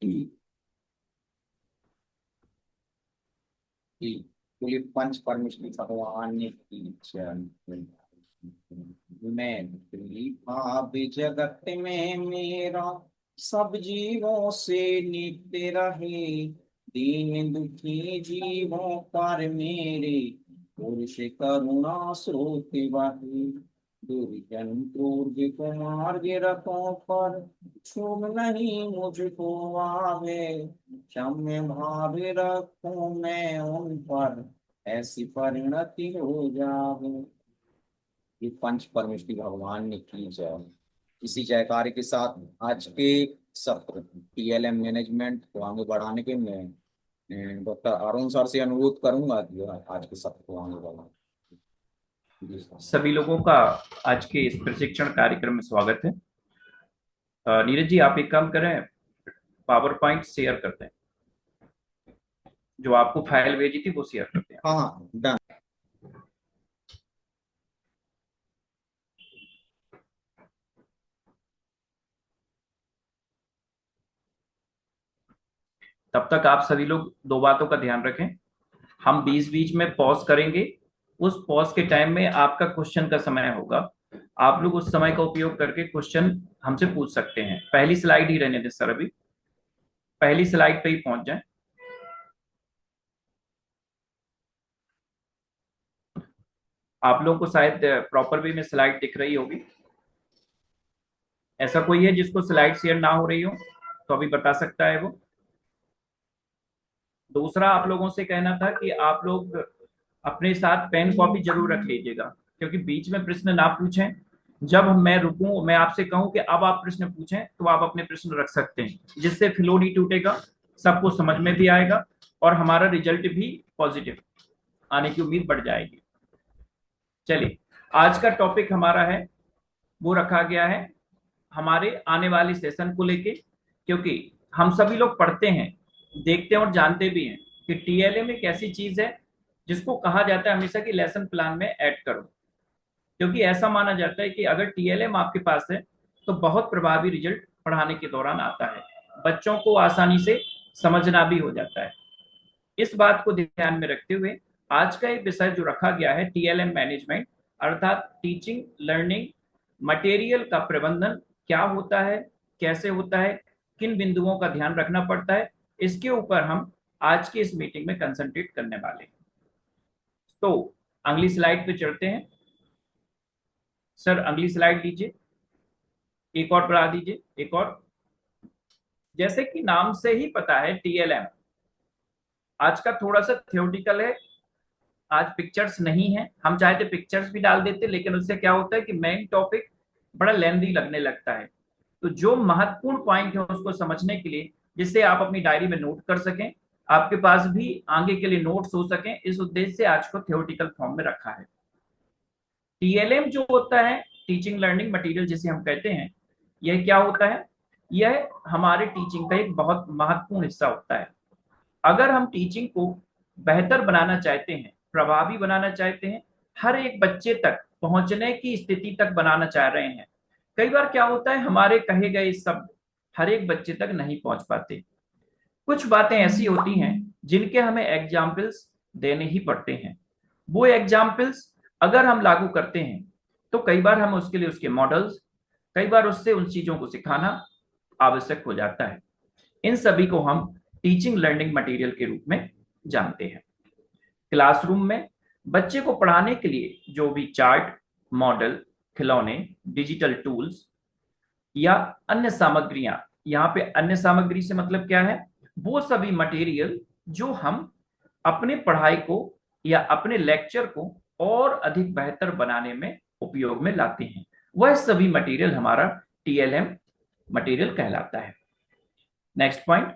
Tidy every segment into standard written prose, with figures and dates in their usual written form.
कि बोले पंच परमेश्वरी भगवान ने की मैं भाव जगत में मेरा सब जीवों से नित्य रहे। दीन दुखी जीवों पर मेरे पुरुष करुणा स्रोत बहे। दुर्जन क्रूर कुमार्ग रतों पर क्षोभ नहीं मुझको आवे। क्षम्य भाव रखूं मैं उन पर ऐसी परिणति हो जावे। ये पंच परमेष्टि भगवान ने की जय। इसी जयकार के साथ आज के सत्र टीएलएम मैनेजमेंट को आगे बढ़ाने के मैं डॉक्टर अरुण सर से अनुरोध करूंगा कि आज के सत्र को आगे बढ़ाएं। जी सर। सभी लोगों का आज के इस प्रशिक्षण कार्यक्रम में स्वागत है। नीरज जी, आप एक काम करें, पावर पॉइंट शेयर करते हैं। जो आपको फाइल भेजी थी वो शेयर करते हैं। हाँ हाँ डन। तब तक आप सभी लोग दो बातों का ध्यान रखें। हम बीच बीच में पॉज करेंगे। उस पॉज के टाइम में आपका क्वेश्चन का समय होगा। आप लोग उस समय का उपयोग करके क्वेश्चन हमसे पूछ सकते हैं। पहली स्लाइड ही रहने दें सर, अभी पहली स्लाइड पे ही पहुंच जाएं। आप लोगों को शायद प्रॉपर वे में स्लाइड दिख रही होगी। ऐसा कोई है जिसको स्लाइड शेयर ना हो रही हो तो अभी बता सकता है वो। दूसरा, आप लोगों से कहना था कि आप लोग अपने साथ पेन कॉपी जरूर रख लीजिएगा, क्योंकि बीच में प्रश्न ना पूछें। जब मैं रुकूं, मैं आपसे कहूं कि अब आप प्रश्न पूछें, तो आप अपने प्रश्न रख सकते हैं, जिससे फ्लो नहीं टूटेगा, सबको समझ में भी आएगा और हमारा रिजल्ट भी पॉजिटिव आने की उम्मीद बढ़ जाएगी। चलिए, आज का टॉपिक हमारा है, वो रखा गया है हमारे आने वाले सेशन को लेके। क्योंकि हम सभी लोग पढ़ते हैं, देखते हैं और जानते भी हैं कि टीएलएम एक ऐसी चीज है जिसको कहा जाता है हमेशा कि लेसन प्लान में ऐड करो। क्योंकि ऐसा माना जाता है कि अगर टीएलएम आपके पास है तो बहुत प्रभावी रिजल्ट पढ़ाने के दौरान आता है, बच्चों को आसानी से समझना भी हो जाता है। इस बात को ध्यान में रखते हुए आज का एक विषय जो रखा गया है, टीएलएम मैनेजमेंट, अर्थात टीचिंग लर्निंग मटेरियल का प्रबंधन क्या होता है, कैसे होता है, किन बिंदुओं का ध्यान रखना पड़ता है, इसके ऊपर हम आज की इस मीटिंग में कंसंट्रेट करने वाले हैं। तो अगली स्लाइड पे चलते हैं। सर अगली स्लाइड लीजिए, एक और बढ़ा दीजिए, एक और। जैसे कि नाम से ही पता है, टीएलएम आज का थोड़ा सा थ्योरेटिकल है। आज पिक्चर्स नहीं है, हम चाहते पिक्चर्स भी डाल देते, लेकिन उससे क्या होता है कि मेन टॉपिक बड़ा लेंदी लगने लगता है। तो जो महत्वपूर्ण पॉइंट है उसको समझने के लिए, जिससे आप अपनी डायरी में नोट कर सकें, आपके पास भी आगे के लिए नोट्स हो सकें, इस उद्देश्य से आज को थ्योरेटिकल फॉर्म में रखा है। टीएलएम जो होता है, टीचिंग लर्निंग मटेरियल जिसे हम कहते हैं, यह क्या होता है? यह हमारे टीचिंग का एक बहुत महत्वपूर्ण हिस्सा होता है। अगर हम टीचिंग को बेहतर बनाना चाहते हैं, प्रभावी बनाना चाहते हैं, हर एक बच्चे तक पहुंचने की स्थिति तक बनाना चाह रहे हैं, कई बार क्या होता है, हमारे कहे गए शब्द हर एक बच्चे तक नहीं पहुंच पाते। कुछ बातें ऐसी होती हैं जिनके हमें एग्जाम्पल्स देने ही पड़ते हैं। वो एग्जाम्पल्स अगर हम लागू करते हैं तो कई बार हम उसके लिए उसके मॉडल्स, कई बार उससे उन चीजों को सिखाना आवश्यक हो जाता है। इन सभी को हम टीचिंग लर्निंग मटेरियल के रूप में जानते हैं। क्लासरूम में बच्चे को पढ़ाने के लिए जो भी चार्ट, मॉडल, खिलौने, डिजिटल टूल्स या अन्य सामग्रियां, यहाँ पे अन्य सामग्री से मतलब क्या है, वो सभी मटेरियल जो हम अपने पढ़ाई को या अपने लेक्चर को और अधिक बेहतर बनाने में उपयोग में लाते हैं, वह सभी मटेरियल हमारा टीएलएम मटेरियल कहलाता है। नेक्स्ट पॉइंट,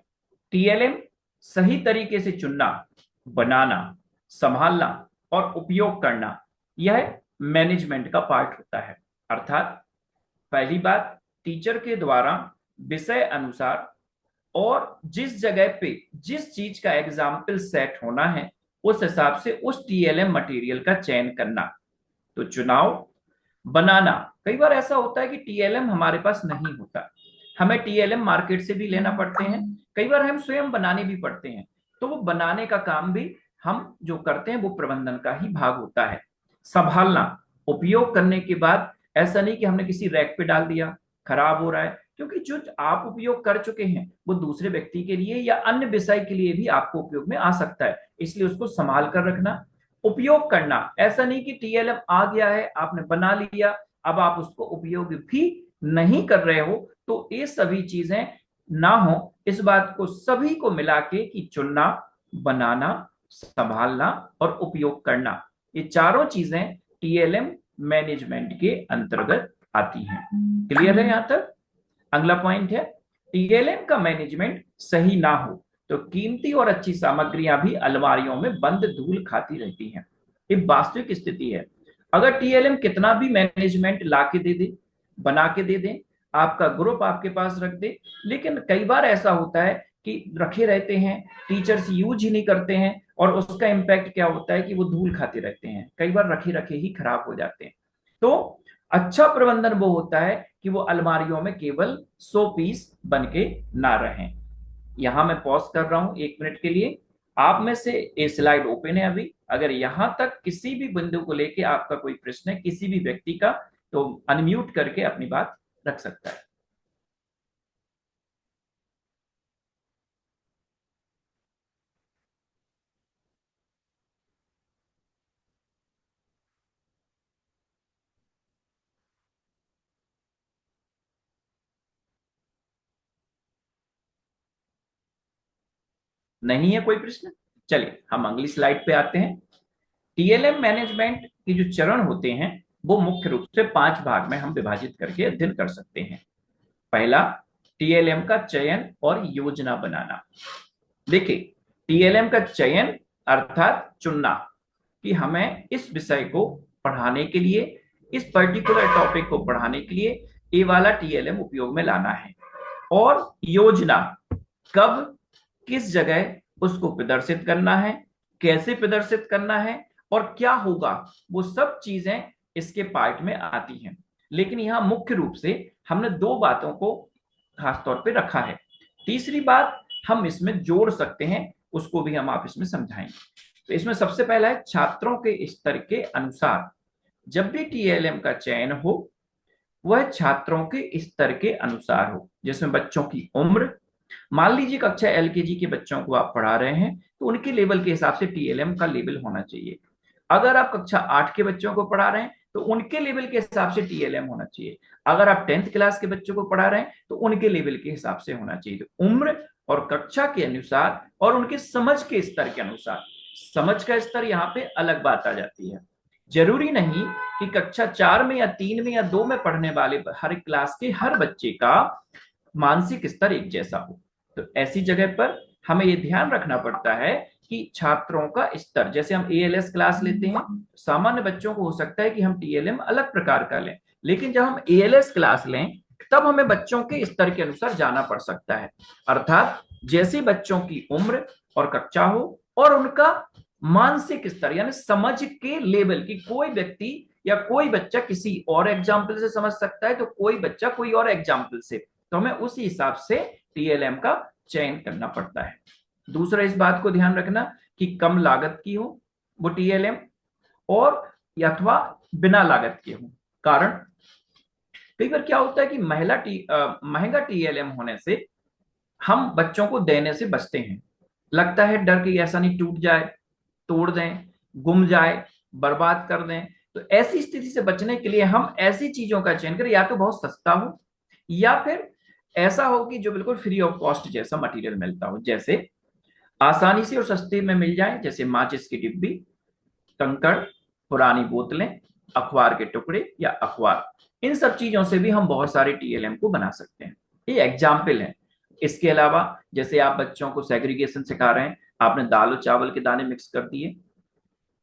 टीएलएम सही तरीके से चुनना, बनाना, संभालना और उपयोग करना, यह मैनेजमेंट का पार्ट होता है। अर्थात पहली बात, टीचर के द्वारा विषय अनुसार और जिस जगह पे जिस चीज का एग्जाम्पल सेट होना है, उस हिसाब से उस टीएलएम मटेरियल का चयन करना। तो चुनाव, बनाना, कई बार ऐसा होता है कि टीएलएम हमारे पास नहीं होता, हमें टीएलएम मार्केट से भी लेना पड़ते हैं, कई बार हम स्वयं बनाने भी पड़ते हैं। तो वो बनाने का काम भी हम जो करते हैं वो प्रबंधन का ही भाग होता है। संभालना, उपयोग करने के बाद ऐसा नहीं कि हमने किसी रैक पे डाल दिया, खराब हो रहा है, क्योंकि जो आप उपयोग कर चुके हैं वो दूसरे व्यक्ति के लिए या अन्य विषय के लिए भी आपको उपयोग में आ सकता है, इसलिए उसको संभाल कर रखना। उपयोग करना, ऐसा नहीं कि टीएलएम आ गया है, आपने बना लिया, अब आप उसको उपयोग भी नहीं कर रहे हो, तो ये सभी चीजें ना हो, इस बात को सभी को मिला के कि चुनना, बनाना, संभालना और उपयोग करना, ये चारों चीजें टीएलएम मैनेजमेंट के अंतर्गत आती हैं। क्लियर है यहां तक? अगला पॉइंट है, टीएलएम का मैनेजमेंट सही ना हो तो कीमती और अच्छी सामग्रियां भी अलमारियों में बंद धूल खाती रहती हैं। ये वास्तविक स्थिति है। अगर टीएलएम कितना भी मैनेजमेंट ला के दे दे, बना के दे दे, आपका ग्रुप आपके पास रख दे, लेकिन कई बार ऐसा होता है कि रखे रहते हैं, टीचर्स यूज ही नहीं करते हैं, और उसका इम्पैक्ट क्या होता है कि वो धूल खाते रहते हैं, कई बार रखे रखे ही खराब हो जाते हैं। तो अच्छा प्रबंधन वो होता है कि वो अलमारियों में केवल 100 पीस बन के ना रहें। यहां मैं पॉज कर रहा हूं 1 मिनट के लिए। आप में से ये स्लाइड ओपन है अभी, अगर यहां तक किसी भी बिंदु को लेके आपका कोई प्रश्न है किसी भी व्यक्ति का, तो अनम्यूट करके अपनी बात रख सकता है। नहीं है कोई प्रश्न? चलिए हम अगली स्लाइड पे आते हैं। टीएलएम मैनेजमेंट के जो चरण होते हैं वो मुख्य रूप से 5 भाग में हम विभाजित करके अध्ययन कर सकते हैं। पहला, टीएलएम का चयन और योजना बनाना। देखिए, टीएलएम का चयन अर्थात चुनना कि हमें इस विषय को पढ़ाने के लिए, इस पर्टिकुलर टॉपिक को पढ़ाने के लिए ये वाला टीएलएम उपयोग में लाना है। और योजना, कब, किस जगह उसको प्रदर्शित करना है, कैसे प्रदर्शित करना है और क्या होगा, वो सब चीजें इसके पार्ट में आती हैं। लेकिन यहां मुख्य रूप से हमने 2 बातों को खासतौर पे रखा है। तीसरी बात हम इसमें जोड़ सकते हैं, उसको भी हम आप इसमें समझाएंगे। तो इसमें सबसे पहला है छात्रों के स्तर के अनुसार। जब भी टीएलएम का चयन हो वह छात्रों के स्तर के अनुसार हो, जिसमें बच्चों की उम्र, मान लीजिए कक्षा एलकेजी के बच्चों को आप पढ़ा रहे हैं तो उनके लेवल के हिसाब से टीएलएम का लेवल होना चाहिए। अगर आप कक्षा 8 के बच्चों को पढ़ा रहे हैं तो उनके लेवल के हिसाब से टीएलएम होना चाहिए। अगर आप 10th क्लास के बच्चों को पढ़ा रहे हैं तो उनके लेवल के हिसाब से होना चाहिए। तो उम्र और कक्षा के अनुसार और उनके समझ के स्तर के अनुसार, समझ का स्तर यहाँ पे अलग बात आ जाती है। जरूरी नहीं कि कक्षा 4 में या 3 में या 2 में पढ़ने वाले हर क्लास के हर बच्चे का मानसिक स्तर एक जैसा हो। तो ऐसी जगह पर हमें ये ध्यान रखना पड़ता है कि छात्रों का स्तर, जैसे हम एएलएस क्लास लेते हैं, सामान्य बच्चों को हो सकता है कि हम टीएलएम अलग प्रकार का लें, लेकिन जब हम एएलएस क्लास लें तब हमें बच्चों के स्तर के अनुसार जाना पड़ सकता है। अर्थात जैसे बच्चों की उम्र और कक्षा हो और उनका मानसिक स्तर यानी समझ के लेवल की, कोई व्यक्ति या कोई बच्चा किसी और एग्जाम्पल से समझ सकता है तो कोई बच्चा कोई और एग्जाम्पल से, तो हमें उसी हिसाब से टीएलएम का चयन करना पड़ता है। दूसरा, इस बात को ध्यान रखना कि कम लागत की हो वो टीएलएम और अथवा बिना लागत के हो। कारण कई बार क्या होता है कि महंगा टीएलएम होने से हम बच्चों को देने से बचते हैं। लगता है डर कि ऐसा नहीं टूट जाए, तोड़ दें, गुम जाए, बर्बाद कर दें। तो ऐसी स्थिति से बचने के लिए हम ऐसी चीजों का चयन करें, या तो बहुत सस्ता हो या फिर ऐसा हो कि जो बिल्कुल फ्री ऑफ कॉस्ट जैसा मटेरियल मिलता हो, जैसे आसानी से और सस्ते में मिल जाए, जैसे माचिस की डिब्बी, कंकड़, पुरानी बोतलें, अखबार के टुकड़े या अखबार। इन सब चीजों से भी हम बहुत सारे टीएलएम को बना सकते हैं। ये एग्जाम्पल है। इसके अलावा जैसे आप बच्चों को सेग्रीगेशन सिखा रहे हैं, आपने दाल और चावल के दाने मिक्स कर दिए,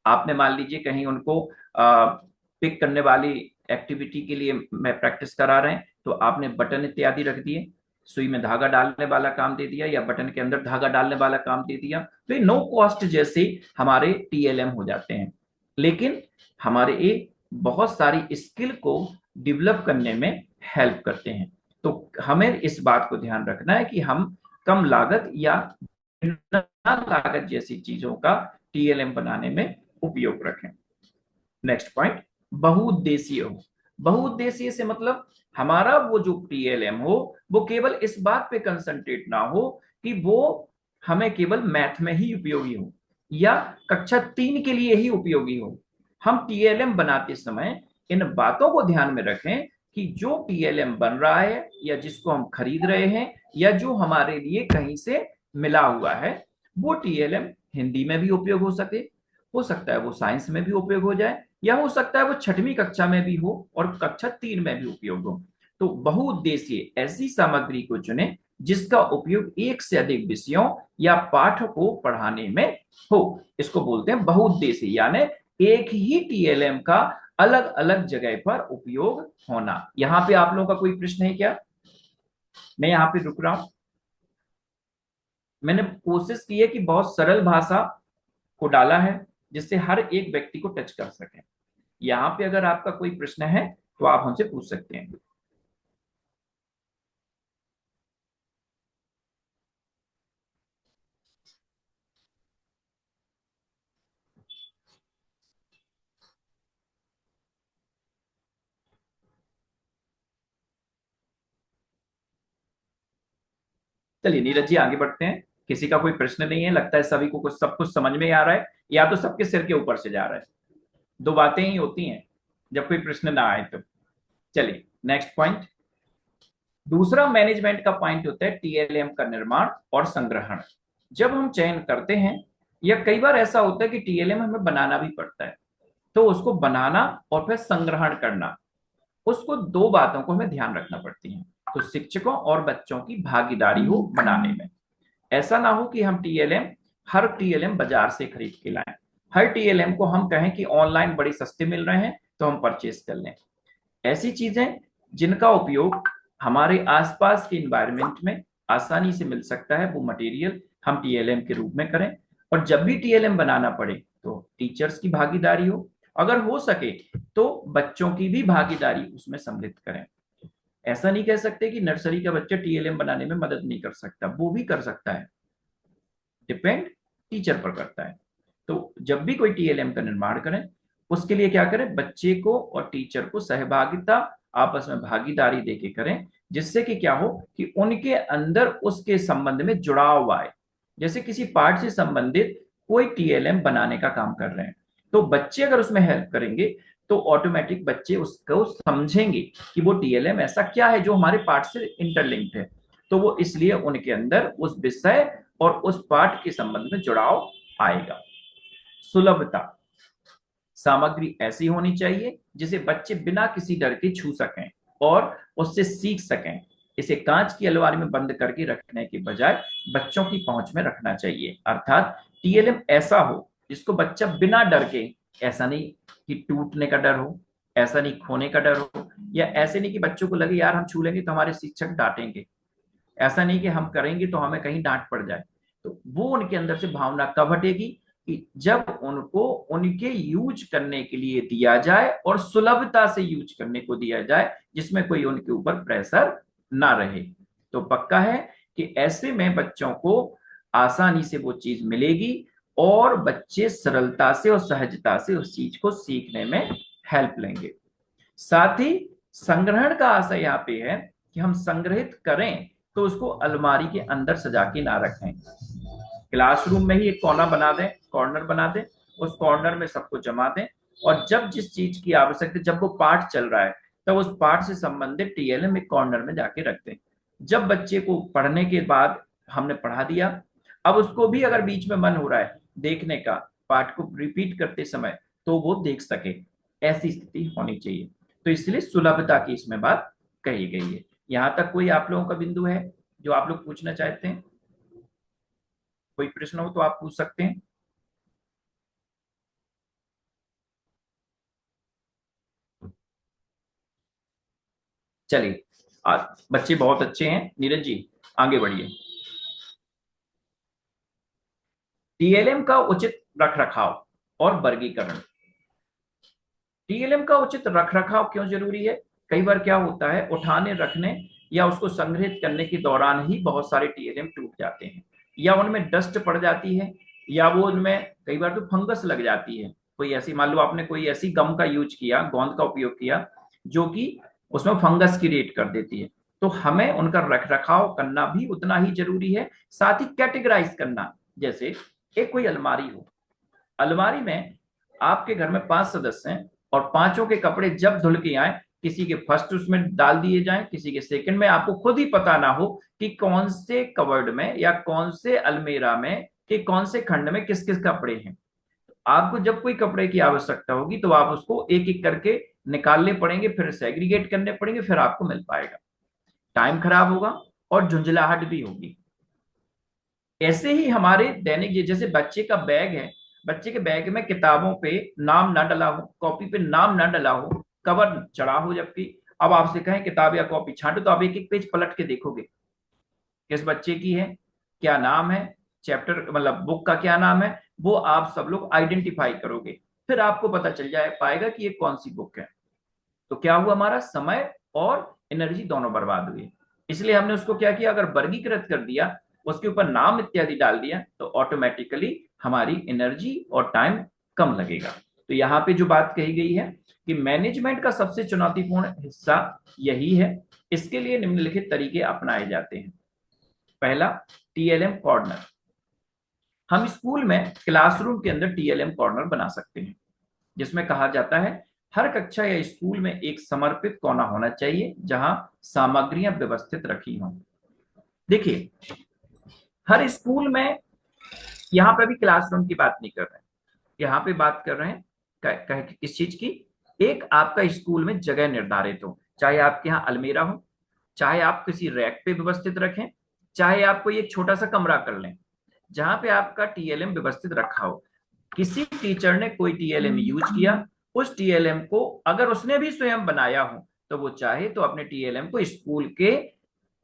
आपने मान लीजिए कहीं उनको पिक करने वाली एक्टिविटी के लिए मैं प्रैक्टिस करा रहे हैं तो आपने बटन इत्यादि रख दिए, सुई में धागा डालने वाला काम दे दिया या बटन के अंदर धागा डालने वाला काम दे दिया, तो ये नो कॉस्ट जैसे हमारे टीएलएम हो जाते हैं। लेकिन हमारे ये बहुत सारी स्किल को डेवलप करने में हेल्प करते हैं। तो हमें इस बात को ध्यान रखना है कि हम कम लागत या बिना लागत जैसी चीजों का टीएलएम बनाने में उपयोग रखें। नेक्स्ट पॉइंट, बहुउद्देशीय हो। बहुउद्देशीय से मतलब हमारा वो जो टीएलएम हो वो केवल इस बात पे कंसंट्रेट ना हो कि वो हमें केवल मैथ में ही उपयोगी हो या कक्षा 3 के लिए ही उपयोगी हो। हम टीएलएम बनाते समय इन बातों को ध्यान में रखें कि जो टीएलएम बन रहा है या जिसको हम खरीद रहे हैं या जो हमारे लिए कहीं से मिला हुआ है, वो टीएलएम हिंदी में भी उपयोग हो सकता है वो साइंस में भी उपयोग हो जाए, या हो सकता है वो 6वीं कक्षा में भी हो और कक्षा 3 में भी उपयोग हो। तो बहुउद्देशीय ऐसी सामग्री को चुनें जिसका उपयोग एक से अधिक विषयों या पाठ को पढ़ाने में हो। इसको बोलते हैं बहुउद्देशीय, यानी एक ही टीएलएम का अलग अलग जगह पर उपयोग होना। यहां पे आप लोगों का कोई प्रश्न है क्या? मैं यहां पे रुक रहा हूं। मैंने कोशिश की है कि बहुत सरल भाषा को डाला है जिससे हर एक व्यक्ति को टच कर सके। यहाँ पे अगर आपका कोई प्रश्न है तो आप हमसे पूछ सकते हैं। चलिए नीरज जी आगे बढ़ते हैं। किसी का कोई प्रश्न नहीं है, लगता है सभी को कुछ सब कुछ समझ में आ रहा है या तो सबके सिर के ऊपर से जा रहा है। दो बातें ही होती हैं जब कोई प्रश्न ना आए तो। चलिए नेक्स्ट पॉइंट, दूसरा मैनेजमेंट का पॉइंट होता है टीएलएम का निर्माण और संग्रहण। जब हम चयन करते हैं या कई बार ऐसा होता है कि टीएलएम हमें बनाना भी पड़ता है, तो उसको बनाना और फिर संग्रहण करना, उसको दो बातों को हमें ध्यान रखना पड़ती है। तो शिक्षकों और बच्चों की भागीदारी हो बनाने में। ऐसा ना हो कि हम हर टीएलएम बाजार से खरीद के लाएं, हर टीएलएम को हम कहें कि ऑनलाइन बड़े सस्ते मिल रहे हैं तो हम परचेस कर लें। ऐसी चीजें जिनका उपयोग हमारे आसपास के इन्वायरमेंट में आसानी से मिल सकता है, वो मटेरियल हम टीएलएम के रूप में करें। और जब भी टीएलएम बनाना पड़े तो टीचर्स की भागीदारी हो, अगर हो सके तो बच्चों की भी भागीदारी उसमें सम्मिलित करें। ऐसा नहीं कह सकते कि नर्सरी का बच्चा टीएलएम बनाने में मदद नहीं कर सकता, वो भी कर सकता है, डिपेंड टीचर पर करता है। तो जब भी कोई टीएलएम का निर्माण करें उसके लिए क्या करें, बच्चे को और टीचर को सहभागिता, आपस में भागीदारी देके करें, जिससे कि क्या हो कि उनके अंदर उसके संबंध में जुड़ाव आए। जैसे किसी पार्ट से संबंधित कोई टीएलएम बनाने का काम कर रहे हैं तो बच्चे अगर उसमें हेल्प करेंगे तो ऑटोमेटिक बच्चे उसको समझेंगे कि वो टीएलएम ऐसा क्या है जो हमारे पार्ट से इंटरलिंक्ड है। तो वो इसलिए उनके अंदर उस विषय और उस पाठ के संबंध में जुड़ाव आएगा। सुलभता, सामग्री ऐसी होनी चाहिए जिसे बच्चे बिना किसी डर के छू सकें और उससे सीख सकें। इसे कांच की अलमारी में बंद करके रखने के बजाय बच्चों की पहुंच में रखना चाहिए। अर्थात टीएलएम ऐसा हो जिसको बच्चा बिना डर के, ऐसा नहीं कि टूटने का डर हो, ऐसा नहीं खोने का डर हो, या ऐसे नहीं कि बच्चों को लगे यार हम छू लेंगे तो हमारे शिक्षक डांटेंगे, ऐसा नहीं कि हम करेंगे तो हमें कहीं डांट पड़ जाए। तो वो उनके अंदर से भावना कब हटेगी कि जब उनको उनके यूज करने के लिए दिया जाए और सुलभता से यूज करने को दिया जाए, जिसमें कोई उनके ऊपर प्रेशर ना रहे। तो पक्का है कि ऐसे में बच्चों को आसानी से वो चीज मिलेगी और बच्चे सरलता से और सहजता से उस चीज को सीखने में हेल्प लेंगे। साथ ही संग्रहण का आशय यहाँ पे है कि हम संग्रहित करें तो उसको अलमारी के अंदर सजा के ना रखें। क्लासरूम में ही एक कोना बना दें, कॉर्नर बना दें, उस कॉर्नर में सबको जमा दें और जब जिस चीज की आवश्यकता, जब वो पाठ चल रहा है तब उस पाठ से संबंधित टीएलएम एक कॉर्नर में जाके रख दें। जब बच्चे को पढ़ने के बाद हमने पढ़ा दिया, अब उसको भी अगर बीच में मन हो रहा है देखने का, पाठ को रिपीट करते समय, तो वो देख सके, ऐसी स्थिति होनी चाहिए। तो इसलिए सुलभता की इसमें बात कही गई है। यहां तक कोई आप लोगों का बिंदु है जो आप लोग पूछना चाहते हैं? कोई प्रश्न हो तो आप पूछ सकते हैं। चलिए, आज बच्चे बहुत अच्छे हैं। नीरज जी आगे बढ़िए। टीएलएम का उचित रखरखाव और वर्गीकरण। टीएलएम का उचित रखरखाव क्यों जरूरी है? कई बार क्या होता है, उठाने रखने या उसको संग्रहित करने के दौरान ही बहुत सारे टीएलएम टूट जाते हैं, या उनमें डस्ट पड़ जाती है, या वो उनमें कई बार तो फंगस लग जाती है। कोई ऐसी, मान लो आपने कोई ऐसी गम का यूज किया, गोंद का उपयोग किया, जो कि उसमें फंगस क्रिएट कर देती है। तो हमें उनका रख रखाव करना भी उतना ही जरूरी है, साथ ही कैटेगराइज करना। जैसे एक कोई अलमारी हो, अलमारी में आपके घर में 5 सदस्य हैं, और पांचों के कपड़े जब धुल के आए, किसी के फर्स्ट उसमें डाल दिए जाएं, किसी के सेकंड में, आपको खुद ही पता ना हो कि कौन से कवर्ड में या कौन से अलमेरा में कि कौन से खंड में किस किस कपड़े हैं। आपको जब कोई कपड़े की आवश्यकता होगी तो आप उसको एक एक करके निकालने पड़ेंगे, फिर सेग्रीगेट करने पड़ेंगे, फिर आपको मिल पाएगा। टाइम खराब होगा और झुंझलाहट भी होगी। ऐसे ही हमारे दैनिक, ये जैसे बच्चे का बैग है, बच्चे के बैग में किताबों पे नाम ना डला हो, कॉपी पे नाम ना डला हो, कवर चढ़ा हो, जबकि अब आपसे कहें किताब या कॉपी छांटो, तो आप एक एक पेज पलट के देखोगे किस बच्चे की है, क्या नाम है, चैप्टर मतलब बुक का क्या नाम है, वो आप सब लोग आइडेंटिफाई करोगे। फिर आपको पता चल जाए पाएगा कि ये कौन सी बुक है। तो क्या हुआ, हमारा समय और एनर्जी दोनों बर्बाद हुई। इसलिए हमने उसको क्या किया, अगर वर्गीकृत कर दिया, उसके ऊपर नाम इत्यादि डाल दिया, तो ऑटोमेटिकली हमारी एनर्जी और टाइम कम लगेगा। तो यहाँ पे जो बात कही गई है कि मैनेजमेंट का सबसे चुनौतीपूर्ण हिस्सा यही है। इसके लिए निम्नलिखित तरीके अपनाए जाते हैं। पहला, टीएलएम कॉर्नर। हम स्कूल में क्लासरूम के अंदर टीएलएम कॉर्नर बना सकते हैं, जिसमें कहा जाता है हर कक्षा या स्कूल में एक समर्पित कोना होना चाहिए जहां सामग्रियां व्यवस्थित रखी हों। देखिए, हर स्कूल में, यहाँ पे भी क्लासरूम की बात नहीं कर रहे हैं, यहाँ पे बात कर रहे हैं किस चीज की, एक आपका स्कूल में जगह निर्धारित हो, चाहे आपके यहाँ अलमीरा हो, चाहे आप किसी रैक पे व्यवस्थित रखें, चाहे आप कोई एक छोटा सा कमरा कर लें जहां पे आपका टीएलएम व्यवस्थित रखा हो। किसी टीचर ने कोई टीएलएम यूज किया, उस टीएलएम को अगर उसने भी स्वयं बनाया हो, तो वो चाहे तो अपने टीएलएम को स्कूल के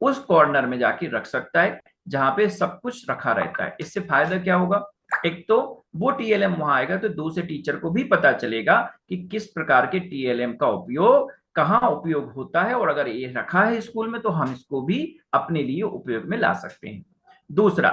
उस कॉर्नर में जाके रख सकता है जहां पे सब कुछ रखा रहता है। इससे फायदा क्या होगा, एक तो वो टीएलएम वहां आएगा तो दूसरे टीचर को भी पता चलेगा कि किस प्रकार के टीएलएम का उपयोग कहाँ उपयोग होता है, और अगर ये रखा है स्कूल में तो हम इसको भी अपने लिए उपयोग में ला सकते हैं। दूसरा,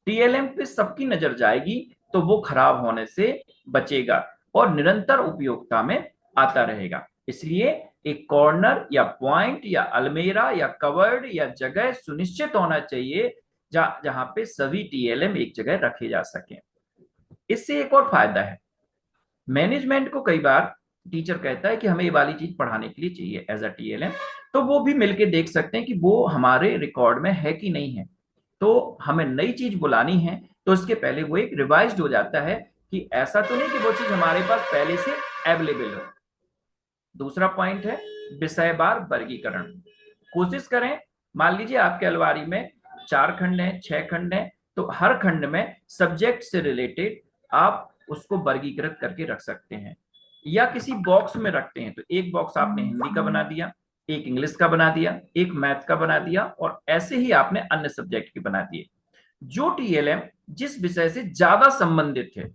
टीएलएम पे सबकी नजर जाएगी तो वो खराब होने से बचेगा और निरंतर उपयोगिता में आता रहेगा। इसलिए एक कॉर्नर या पॉइंट या अलमेरा या कवर्ड या जगह सुनिश्चित होना चाहिए जहां पे सभी टीएलएम एक जगह रखे जा सके। इससे एक और फायदा है, मैनेजमेंट को कई बार टीचर कहता है कि हमें ये वाली चीज पढ़ाने के लिए चाहिए एज अ टीएलएम, तो वो भी मिलके देख सकते हैं कि वो हमारे रिकॉर्ड में है कि नहीं है। तो हमें नई चीज बुलानी है तो उसके पहले वो एक रिवाइज्ड हो जाता है कि ऐसा तो नहीं कि वो चीज हमारे पास पहले से अवेलेबल हो। दूसरा पॉइंट है विषयवार वर्गीकरण। कोशिश करें, मान लीजिए आपके अलमारी में 4 खंड है, 6 खंड है, तो हर खंड में सब्जेक्ट से रिलेटेड आप उसको वर्गीकृत करके रख सकते हैं, या किसी बॉक्स में रखते हैं तो एक बॉक्स आपने हिंदी का बना दिया, एक इंग्लिश का बना दिया, एक मैथ का बना दिया, और ऐसे ही आपने अन्य सब्जेक्ट के बना दिए। जो टीएलएम जिस विषय से ज्यादा संबंधित है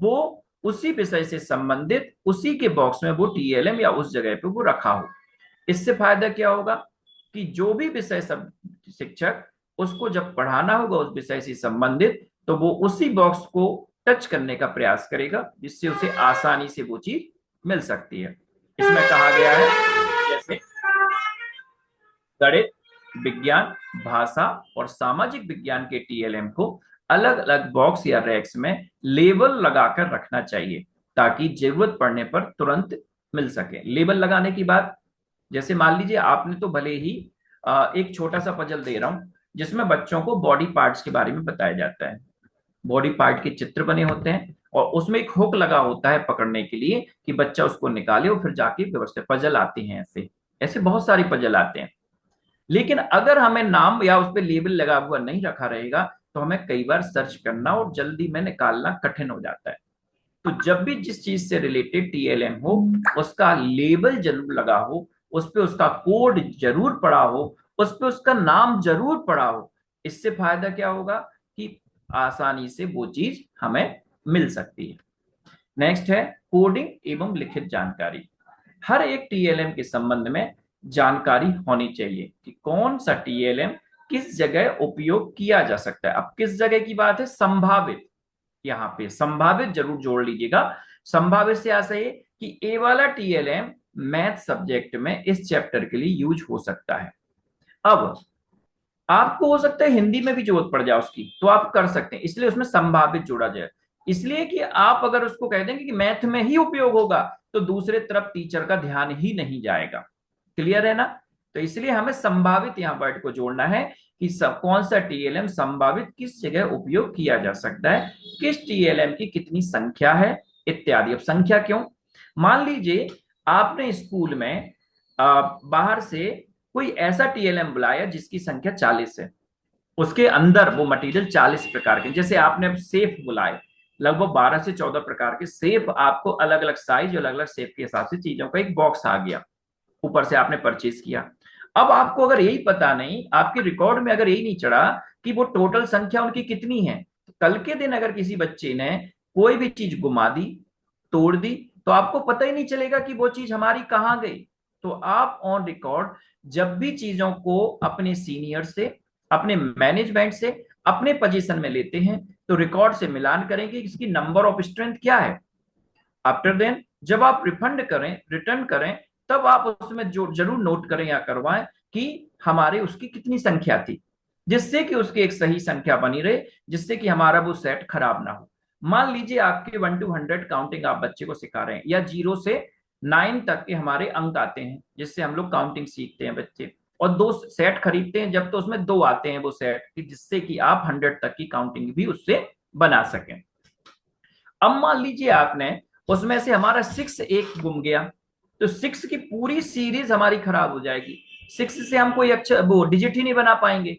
वो उसी विषय से संबंधित उसी के बॉक्स में वो टीएलएम या उस जगह पे वो रखा हो। इससे फायदा क्या होगा कि जो भी विषय सब शिक्षक उसको जब पढ़ाना होगा उस विषय से संबंधित, तो वो उसी बॉक्स को टच करने का प्रयास करेगा, जिससे उसे आसानी से वो चीज मिल सकती है। इसमें कहा गया है जैसे गणित, विज्ञान, भाषा और सामाजिक विज्ञान के टीएलएम को अलग अलग बॉक्स या रैक्स में लेबल लगाकर रखना चाहिए ताकि जरूरत पड़ने पर तुरंत मिल सके। लेबल लगाने की बात, जैसे मान लीजिए आपने तो भले ही एक छोटा सा पजल दे रहा हूं जिसमें बच्चों को बॉडी पार्ट्स के बारे में बताया जाता है, बॉडी पार्ट के चित्र बने होते हैं और उसमें एक हुक लगा होता है पकड़ने के लिए कि बच्चा उसको निकाले और फिर जाके व्यवस्थित पजल आते हैं। ऐसे ऐसे बहुत सारी पजल आते हैं। लेकिन अगर हमें नाम या उस पर लेबल लगा हुआ नहीं रखा रहेगा तो हमें कई बार सर्च करना और जल्दी में निकालना कठिन हो जाता है। तो जब भी जिस चीज से रिलेटेड टीएलएम हो उसका लेबल जरूर लगा हो, उस पर उसका कोड जरूर पड़ा हो, उस पर उसका नाम जरूर पड़ा हो। इससे फायदा क्या होगा कि आसानी से वो चीज हमें मिल सकती है। नेक्स्ट है कोडिंग एवं लिखित जानकारी। हर एक टीएलएम के संबंध में जानकारी होनी चाहिए कि कौन सा टीएलएम किस जगह उपयोग किया जा सकता है। अब किस जगह की बात है, संभावित, यहाँ पे संभावित जरूर जोड़ लीजिएगा। संभावित से ऐसा है कि ए वाला टीएलएम मैथ सब्जेक्ट में इस चैप्टर के लिए यूज हो सकता है। अब आपको हो सकता है हिंदी में भी जरूरत पड़ जाए उसकी, तो आप कर सकते हैं, इसलिए उसमें संभावित जोड़ा जाए। इसलिए कि आप अगर उसको कह देंगे कि मैथ में ही उपयोग होगा तो दूसरे तरफ टीचर का ध्यान ही नहीं जाएगा। क्लियर है ना? तो इसलिए हमें संभावित यहां वर्ड को जोड़ना है कि कौन सा टीएलएम संभावित किस जगह उपयोग किया जा सकता है, किस टीएलएम की कितनी संख्या है इत्यादि। अब संख्या क्यों, मान लीजिए आपने स्कूल में बाहर से कोई ऐसा टीएलएम बुलाया जिसकी संख्या 40 है, उसके अंदर वो मटेरियल 40 प्रकार के, जैसे आपने सेफ बुलाए, लगभग 12 से 14 प्रकार के सेफ, आपको अलग अलग साइज, अलग अलग सेफ के हिसाब से चीजों का एक बॉक्स आ गया, ऊपर से आपने परचेज किया। अब आपको अगर यही पता नहीं, आपके रिकॉर्ड में अगर यही नहीं चढ़ा कि वो टोटल संख्या उनकी कितनी है, तो कल के दिन अगर किसी बच्चे ने कोई भी चीज गुमा दी, तोड़ दी, तो आपको पता ही नहीं चलेगा कि वो चीज हमारी कहाँ गई। तो आप ऑन रिकॉर्ड जब भी चीजों को अपने सीनियर से, अपने मैनेजमेंट से, अपने पोजीशन में लेते हैं तो रिकॉर्ड से मिलान करेंगे इसकी नंबर ऑफ स्ट्रेंथ क्या है। आफ्टर देन जब आप रिफंड करें, रिटर्न करें, तब आप उसमें जो जरूर नोट करें या करवाएं कि हमारे उसकी कितनी संख्या थी, जिससे कि उसकी एक सही संख्या बनी रहे, जिससे कि हमारा वो सेट खराब ना हो। मान लीजिए आपके 1 to 100 काउंटिंग आप बच्चे को सिखा रहे हैं, या 0 से 9 तक के हमारे अंक आते हैं जिससे हम लोग काउंटिंग सीखते हैं बच्चे, और 2 सेट खरीदते हैं जब, तो उसमें 2 आते हैं वो सेट कि जिससे कि आप 100 तक की काउंटिंग भी उससे बना सकें। अब मान लीजिए आपने उसमें से हमारा 6 एक गुम गया, तो 6 की पूरी सीरीज हमारी खराब हो जाएगी। 6 से हम कोई अच्छा वो डिजिट ही नहीं बना पाएंगे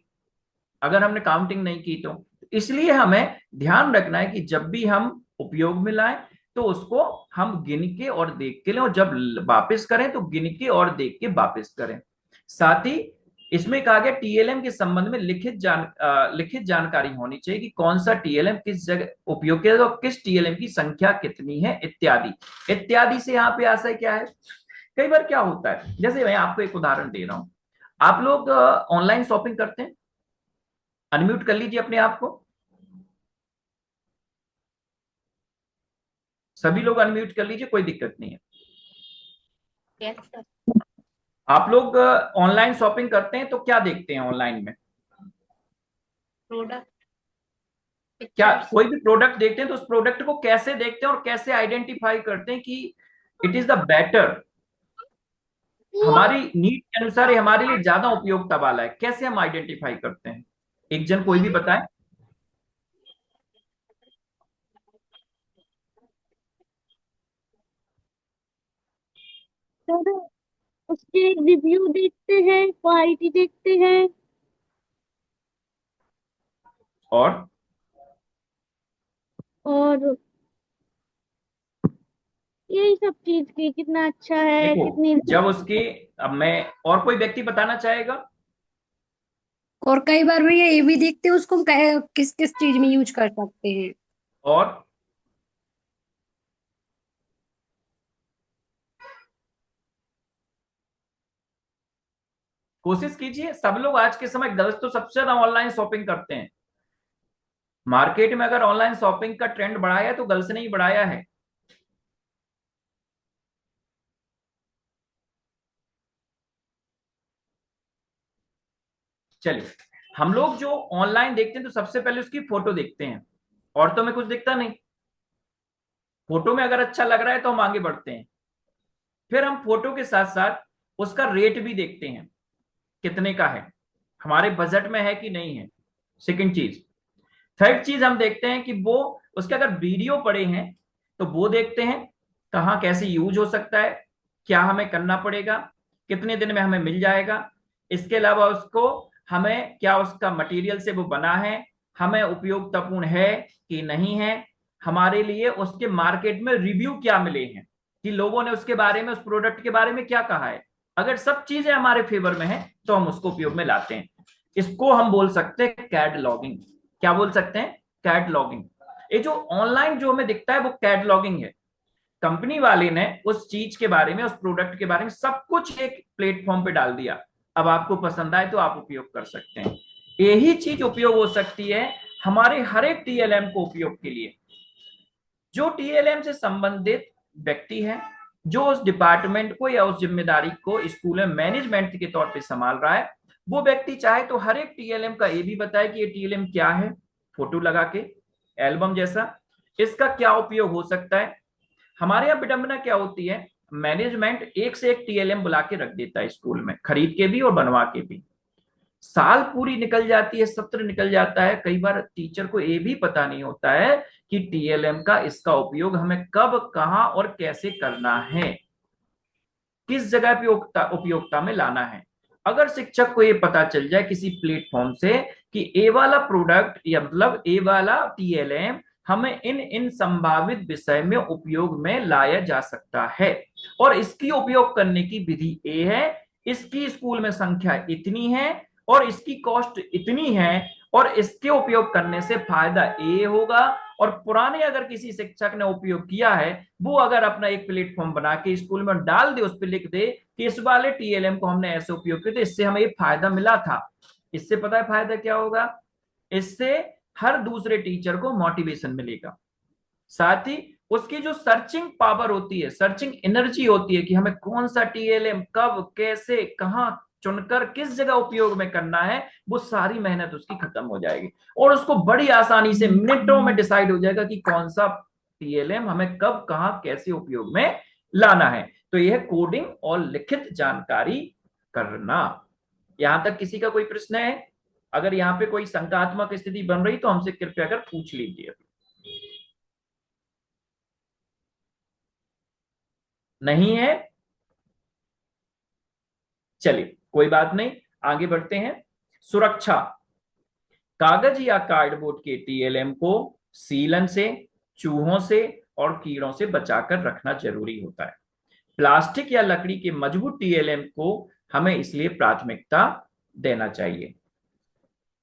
अगर हमने काउंटिंग नहीं की तो। इसलिए हमें ध्यान रखना है कि जब भी हम उपयोग में लाएं तो उसको हम गिन के और देख के लें, और जब वापस करें तो गिन के और देख के वापस करें। साथ ही इसमें कहा गया टीएलएम के संबंध में लिखित जानकारी होनी चाहिए कि कौन सा टीएलएम किस जगह उपयोग किया और किस टीएलएम की संख्या कितनी है इत्यादि। इत्यादि से यहाँ पे आशय क्या है, कई बार क्या होता है, जैसे मैं आपको एक उदाहरण दे रहा हूं, आप लोग ऑनलाइन शॉपिंग करते हैं, अनम्यूट कर लीजिए अपने आप को, सभी लोग अनम्यूट कर लीजिए, कोई दिक्कत नहीं है। Yes sir. आप लोग ऑनलाइन शॉपिंग करते हैं तो क्या देखते हैं ऑनलाइन में, प्रोडक्ट, क्या पिक्चर्स। कोई भी प्रोडक्ट देखते हैं तो उस प्रोडक्ट को कैसे देखते हैं और कैसे आइडेंटिफाई करते हैं कि इट इज द बेटर, हमारी नीड के अनुसार ये हमारे लिए ज्यादा उपयोगिता वाला है, कैसे हम आइडेंटिफाई करते हैं, एक जन कोई भी बताए। सर उसके रिव्यू देखते हैं, क्वालिटी देखते हैं, और और यही सब चीज की कितना अच्छा है, देखो कितनी। जब उसके, अब मैं, और कोई व्यक्ति बताना चाहेगा। और कई बार भैया ये भी देखते हैं उसको हम किस किस चीज में यूज कर सकते हैं। और कोशिश कीजिए, सब लोग आज के समय, गर्ल्स तो सबसे ज्यादा ऑनलाइन शॉपिंग करते हैं, मार्केट में अगर ऑनलाइन शॉपिंग का ट्रेंड बढ़ाया है तो गर्ल्स ने ही बढ़ाया है। चलिए, हम लोग जो ऑनलाइन देखते हैं तो सबसे पहले उसकी फोटो देखते हैं, और तो में कुछ दिखता नहीं, फोटो में अगर अच्छा लग रहा है तो हम आगे बढ़ते हैं। फिर हम फोटो के साथ साथ उसका रेट भी देखते हैं, कितने का है, हमारे बजट में है कि नहीं है। सेकंड चीज, थर्ड चीज हम देखते हैं कि वो उसके अगर वीडियो पड़े हैं तो वो देखते हैं, कहाँ कैसे यूज हो सकता है, क्या हमें करना पड़ेगा, कितने दिन में हमें मिल जाएगा। इसके अलावा उसको हमें क्या उसका मटेरियल से वो बना है, हमें उपयोगितापूर्ण है कि नहीं है, हमारे लिए उसके मार्केट में रिव्यू क्या मिले हैं कि लोगों ने उसके बारे में, उस प्रोडक्ट के बारे में क्या कहा है। अगर सब चीजें हमारे फेवर में है तो हम उसको उपयोग में लाते हैं। इसको हम बोल सकते हैं कैटलॉगिंग। क्या बोल सकते हैं, कैटलॉगिंग। ये जो ऑनलाइन जो हमें दिखता है वो कैटलॉगिंग है। कंपनी वाले ने उस चीज के बारे में, उस प्रोडक्ट के बारे में सब कुछ एक प्लेटफॉर्म पे डाल दिया। अब आपको पसंद आए तो आप उपयोग कर सकते हैं। यही चीज उपयोग हो सकती है हमारे हर एक टीएलएम को उपयोग के लिए। जो टीएलएम से संबंधित व्यक्ति है, जो उस डिपार्टमेंट को या उस जिम्मेदारी को स्कूल में मैनेजमेंट के तौर पे संभाल रहा है, वो व्यक्ति चाहे तो हर एक टीएलएम का ये भी बताए कि ये टीएलएम क्या है, फोटो लगा के एल्बम जैसा, इसका क्या उपयोग हो सकता है। हमारे यहाँ विडंबना क्या होती है, मैनेजमेंट एक से एक टीएलएम बुला के रख देता है स्कूल में, खरीद के भी और बनवा के भी। साल पूरी निकल जाती है, सत्र निकल जाता है, कई बार टीचर को ये भी पता नहीं होता है कि टीएलएम का इसका उपयोग हमें कब, कहां और कैसे करना है, किस जगह पे उपयोगिता में लाना है। अगर शिक्षक को ये पता चल जाए किसी प्लेटफॉर्म से कि ए वाला प्रोडक्ट या मतलब ए वाला टीएलएम हमें इन इन संभावित विषय में उपयोग में लाया जा सकता है और इसकी उपयोग करने की विधि ए है, इसकी स्कूल में संख्या इतनी है और इसकी कॉस्ट इतनी है और इसके उपयोग करने से फायदा ए होगा, और पुराने अगर किसी शिक्षक ने उपयोग किया है वो अगर अपना एक प्लेटफॉर्म बना के स्कूल में डाल दे, उस पर लिख दे कि इस वाले टीएलएम को हमने ऐसे उपयोग किया, इससे हमें फायदा मिला था। इससे पता है फायदा क्या होगा, इससे हर दूसरे टीचर को मोटिवेशन मिलेगा, साथ ही उसकी जो सर्चिंग पावर होती है, सर्चिंग एनर्जी होती है कि हमें कौन सा टीएलएम कब, कैसे, कहां चुनकर किस जगह उपयोग में करना है, वो सारी मेहनत उसकी खत्म हो जाएगी और उसको बड़ी आसानी से मिनटों में डिसाइड हो जाएगा कि कौन सा टीएलएम हमें कब, कहां, कैसे उपयोग में लाना है। तो यह कोडिंग और लिखित जानकारी करना। यहां तक किसी का कोई प्रश्न है? अगर यहाँ पे कोई शंकात्मक स्थिति बन रही तो हमसे कृपया कर पूछ लीजिए। नहीं है? चलिए कोई बात नहीं, आगे बढ़ते हैं। सुरक्षा। कागज या कार्डबोर्ड के टीएलएम को सीलन से, चूहों से और कीड़ों से बचाकर रखना जरूरी होता है। प्लास्टिक या लकड़ी के मजबूत टीएलएम को हमें इसलिए प्राथमिकता देना चाहिए।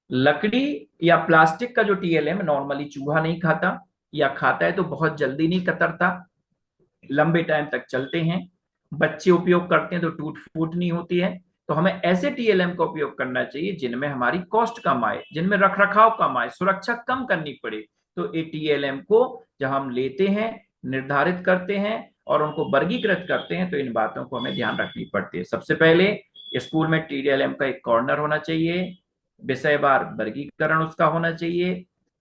लकड़ी या प्लास्टिक का जो टीएलएम नॉर्मली चूहा नहीं खाता, या खाता है तो बहुत जल्दी नहीं कतरता, लंबे टाइम तक चलते हैं, बच्चे उपयोग करते हैं तो टूट फूट नहीं होती है। तो हमें ऐसे टीएलएम का उपयोग करना चाहिए जिनमें हमारी कॉस्ट कम आए, जिनमें रखरखाव कम आए, सुरक्षा कम करनी पड़े। तो ये टीएलएम को जब हम लेते हैं, निर्धारित करते हैं और उनको वर्गीकृत करते हैं तो इन बातों को हमें ध्यान रखनी पड़ती है। सबसे पहले स्कूल में टीएलएम का एक कॉर्नर होना चाहिए, विषयवार वर्गीकरण उसका होना चाहिए,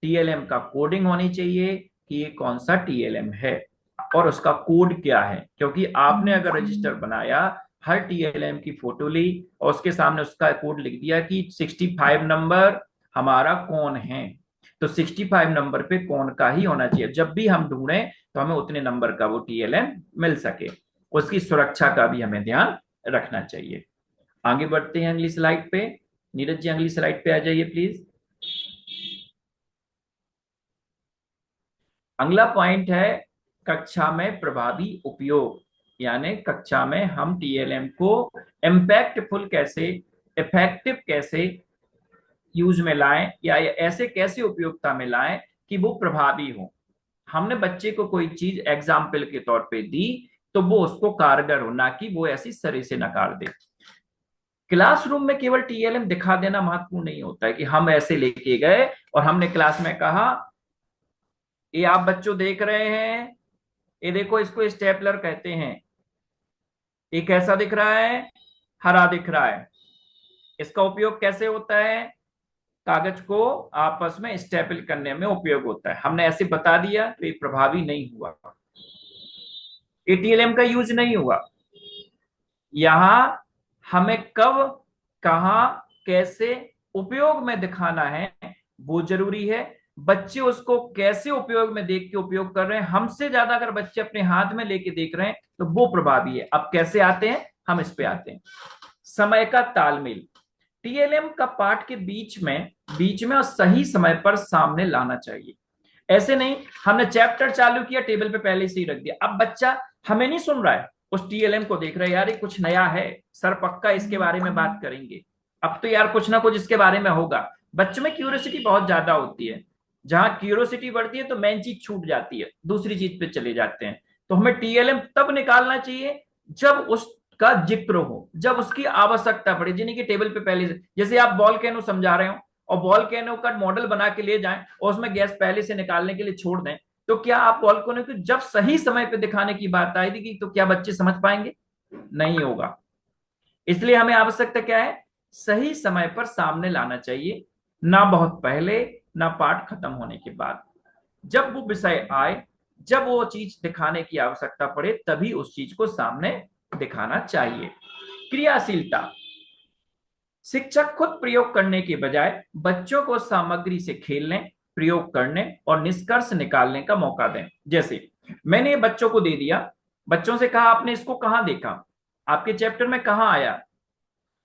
टीएलएम का कोडिंग होनी चाहिए कि ये कौन सा टीएलएम है और उसका कोड क्या है, क्योंकि आपने अगर रजिस्टर बनाया, हर टीएलएम की फोटो ली और उसके सामने उसका कोड लिख दिया कि 65 नंबर हमारा कौन है, तो 65 नंबर पे कौन का ही होना चाहिए। जब भी हम ढूंढें तो हमें उतने नंबर का वो टीएलएम मिल सके, उसकी सुरक्षा का भी हमें ध्यान रखना चाहिए। आगे बढ़ते हैं अगली स्लाइड पे। नीरज जी अगली स्लाइड पे आ जाइए प्लीज। अगला पॉइंट है कक्षा में प्रभावी उपयोग, यानी कक्षा में हम टीएलएम को इम्पैक्टफुल कैसे, इफेक्टिव कैसे यूज में लाएं या ऐसे कैसे उपयोगिता में लाएं कि वो प्रभावी हो। हमने बच्चे को कोई चीज एग्जाम्पल के तौर पे दी तो वो उसको कारगर हो, ना कि वो ऐसी सरे से नकार दे। क्लासरूम में केवल टीएलएम दिखा देना महत्वपूर्ण नहीं होता है कि हम ऐसे लेके गए और हमने क्लास में कहा ये आप बच्चों देख रहे हैं, ये देखो इसको स्टेपलर कहते हैं, ये कैसा दिख रहा है, हरा दिख रहा है, इसका उपयोग कैसे होता है, कागज को आपस में स्टेपल करने में उपयोग होता है। हमने ऐसे बता दिया तो ये प्रभावी नहीं हुआ, टीएलएम का यूज नहीं हुआ। यहां हमें कब, कहां, कैसे उपयोग में दिखाना है वो जरूरी है। बच्चे उसको कैसे उपयोग में देख के उपयोग कर रहे हैं, हमसे ज्यादा अगर बच्चे अपने हाथ में लेके देख रहे हैं तो वो प्रभावी है। अब कैसे आते हैं, हम इस पे आते हैं। समय का तालमेल, टीएलएम का पाठ के बीच में और सही समय पर सामने लाना चाहिए। ऐसे नहीं हमने चैप्टर चालू किया, टेबल पे पहले से ही रख दिया, अब बच्चा हमें नहीं सुन रहा है, उस टीएलएम को देख रहा है, यार ये कुछ नया है सर, पक्का इसके बारे में बात करेंगे, अब तो यार कुछ ना कुछ इसके बारे में होगा। बच्चों में क्यूरियोसिटी बहुत ज्यादा होती है, जहां क्यूरियोसिटी बढ़ती है तो मेन चीज छूट जाती है, दूसरी चीज पे चले जाते हैं। तो हमें टीएलएम तब निकालना चाहिए जब उसका जिक्र हो, जब उसकी आवश्यकता पड़े, जिन्हीं की टेबल पे पहले से, जैसे आप बॉल कैनो समझा रहे हो और बॉल कैनो का मॉडल बना के ले जाएं और उसमें गैस पहले से निकालने के लिए छोड़ दें, तो क्या आप बॉल कैनो को जब सही समय पे दिखाने की बात आएगी तो क्या बच्चे समझ पाएंगे? नहीं होगा। इसलिए हमें आवश्यकता क्या है? सही समय पर सामने लाना चाहिए, ना बहुत पहले ना पाठ खत्म होने के बाद। जब वो विषय आए, जब वो चीज दिखाने की आवश्यकता पड़े, तभी उस चीज को सामने दिखाना चाहिए। क्रियाशीलता, शिक्षक खुद प्रयोग करने के बजाय बच्चों को सामग्री से खेलने, प्रयोग करने और निष्कर्ष निकालने का मौका दें। जैसे मैंने बच्चों को दे दिया, बच्चों से कहा आपने इसको कहां देखा, आपके चैप्टर में कहां आया,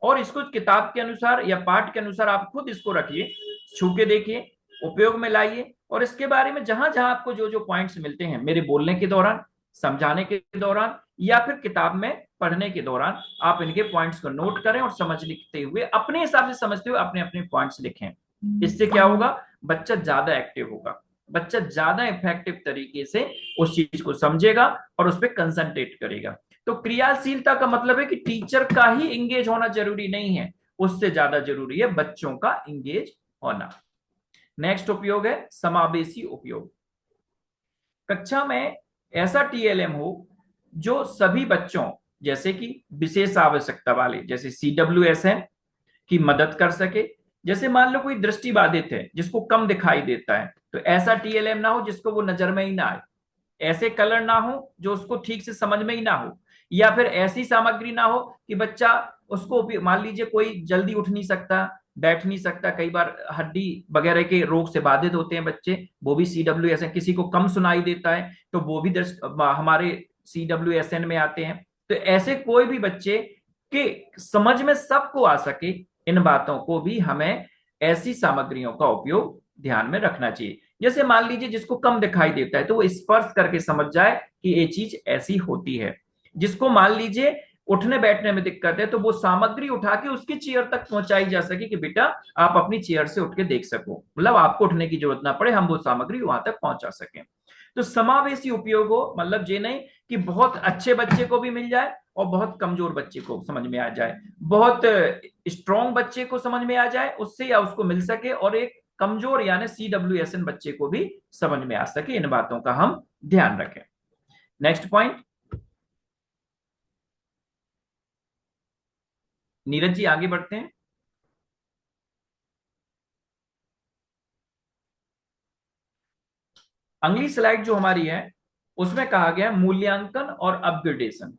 और इसको किताब के अनुसार या पाठ के अनुसार आप खुद इसको रखिए, छू के देखिए, उपयोग में लाइए, और इसके बारे में जहां जहां आपको जो जो पॉइंट्स मिलते हैं, मेरे बोलने के दौरान, समझाने के दौरान या फिर किताब में पढ़ने के दौरान, आप इनके पॉइंट्स को नोट करें और समझ लिखते हुए, अपने हिसाब से समझते हुए अपने अपने पॉइंट्स लिखें। इससे क्या होगा? बच्चा ज्यादा एक्टिव होगा, बच्चा ज्यादा इफेक्टिव तरीके से उस चीज को समझेगा और उस पर कंसंट्रेट करेगा। तो क्रियाशीलता का मतलब है कि टीचर का ही इंगेज होना जरूरी नहीं है, उससे ज्यादा जरूरी है बच्चों का इंगेज होना। नेक्स्ट उपयोग है समावेशी उपयोग। कक्षा में ऐसा टीएलएम हो जो सभी बच्चों, जैसे कि विशेष आवश्यकता वाले, जैसे सीडब्ल्यूएसएन की मदद कर सके। जैसे मान लो कोई दृष्टिबाधित है जिसको कम दिखाई देता है, तो ऐसा टीएलएम ना हो जिसको वो नजर में ही ना आए, ऐसे कलर ना हो जो उसको ठीक से समझ में ही ना हो, या फिर ऐसी सामग्री ना हो कि बच्चा उसको, मान लीजिए कोई जल्दी उठ नहीं सकता, बैठ नहीं सकता, कई बार हड्डी वगैरह के रोग से बाधित होते हैं बच्चे, वो भी सीडब्ल्यूएसएन, किसी को कम सुनाई देता है तो वो भी हमारे सीडब्ल्यूएसएन में आते हैं। तो ऐसे कोई भी बच्चे के समझ में सबको आ सके, इन बातों को भी हमें ऐसी सामग्रियों का उपयोग ध्यान में रखना चाहिए। जैसे मान लीजिए जिसको कम दिखाई देता है तो वो स्पर्श करके समझ जाए कि ये चीज ऐसी होती है। जिसको मान लीजिए उठने बैठने में दिक्कत है तो वो सामग्री उठा के उसकी चेयर तक पहुंचाई जा सके कि बेटा आप अपनी चेयर से उठ के देख सको, मतलब आपको उठने की जरूरत ना पड़े, हम वो सामग्री वहां तक पहुंचा सकें। तो समावेशी उपयोग हो मतलब ये नहीं कि बहुत अच्छे बच्चे को भी मिल जाए और बहुत कमजोर बच्चे को समझ में आ जाए, बहुत स्ट्रॉन्ग बच्चे को समझ में आ जाए उससे या उसको मिल सके, और एक कमजोर यानी सीडब्ल्यूएसएन बच्चे को भी समझ में आ सके। इन बातों का हम ध्यान रखें। नेक्स्ट पॉइंट, नीरज जी आगे बढ़ते हैं। अगली स्लाइड जो हमारी है उसमें कहा गया मूल्यांकन और अपग्रेडेशन।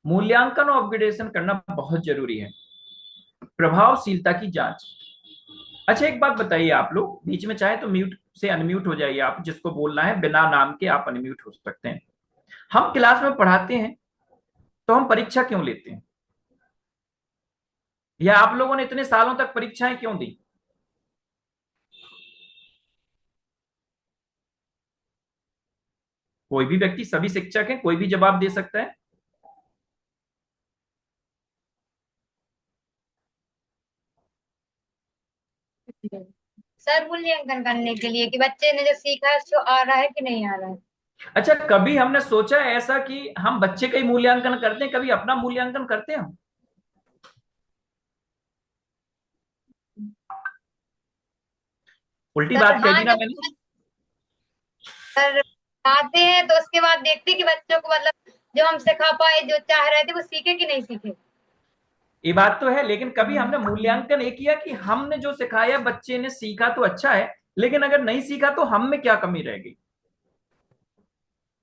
मूल्यांकन और अपग्रेडेशन करना बहुत जरूरी है। प्रभावशीलता की जांच। अच्छा एक बात बताइए, आप लोग बीच में चाहे तो म्यूट से अनम्यूट हो जाइए, आप जिसको बोलना है बिना नाम के आप अनम्यूट हो सकते हैं। हम क्लास में पढ़ाते हैं तो हम परीक्षा क्यों लेते हैं, या आप लोगों ने इतने सालों तक परीक्षाएं क्यों दी? कोई भी व्यक्ति, सभी शिक्षक हैं, कोई भी जवाब दे सकता है। सर मूल्यांकन करने के लिए कि बच्चे ने जो सीखा है उसको आ रहा है कि नहीं आ रहा है। अच्छा कभी हमने सोचा है ऐसा कि हम बच्चे का ही मूल्यांकन करते हैं, कभी अपना मूल्यांकन करते हैं हम? उल्टी सर बात कह हाँ, दी ना जब मैंने। सर आते हैं तो उसके बाद देखते हैं कि बच्चों को मतलब जो हम सिखा पाए, जो चाह रहे थे वो सीखे कि नहीं सीखे। ये बात तो है, लेकिन कभी हमने मूल्यांकन ये किया कि हमने जो सिखाया बच्चे ने सीखा तो अच्छा है, लेकिन अगर नहीं सीखा तो हम में क्या कमी रह गई?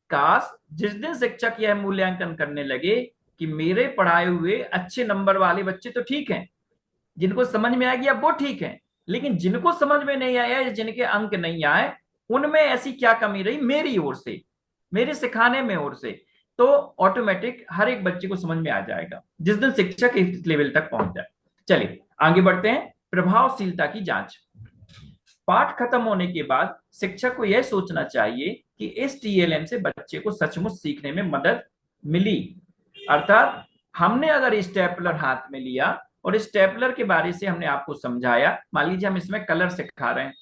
काश जिस दिन शिक्षक यह मूल्यांकन करने लगे कि मेरे पढ़ाए हुए अच्छे नंबर वाले बच्चे तो ठीक हैं, जिनको समझ में आ गया वो ठीक है, लेकिन जिनको समझ में नहीं आया या जिनके अंक नहीं आए उनमें ऐसी क्या कमी रही मेरी ओर से, मेरे सिखाने में ओर से, तो ऑटोमेटिक हर एक बच्चे को समझ में आ जाएगा जिस दिन शिक्षक इस लेवल तक पहुंच जाए। चलिए आगे बढ़ते हैं। प्रभावशीलता की जांच। पाठ खत्म होने के बाद शिक्षक को यह सोचना चाहिए कि इस टीएलएम से बच्चे को सचमुच सीखने में मदद मिली। अर्थात हमने अगर स्टेपलर हाथ में लिया और स्टेपलर के बारे से हमने आपको समझाया, मान लीजिए हम इसमें कलर सिखा रहे हैं,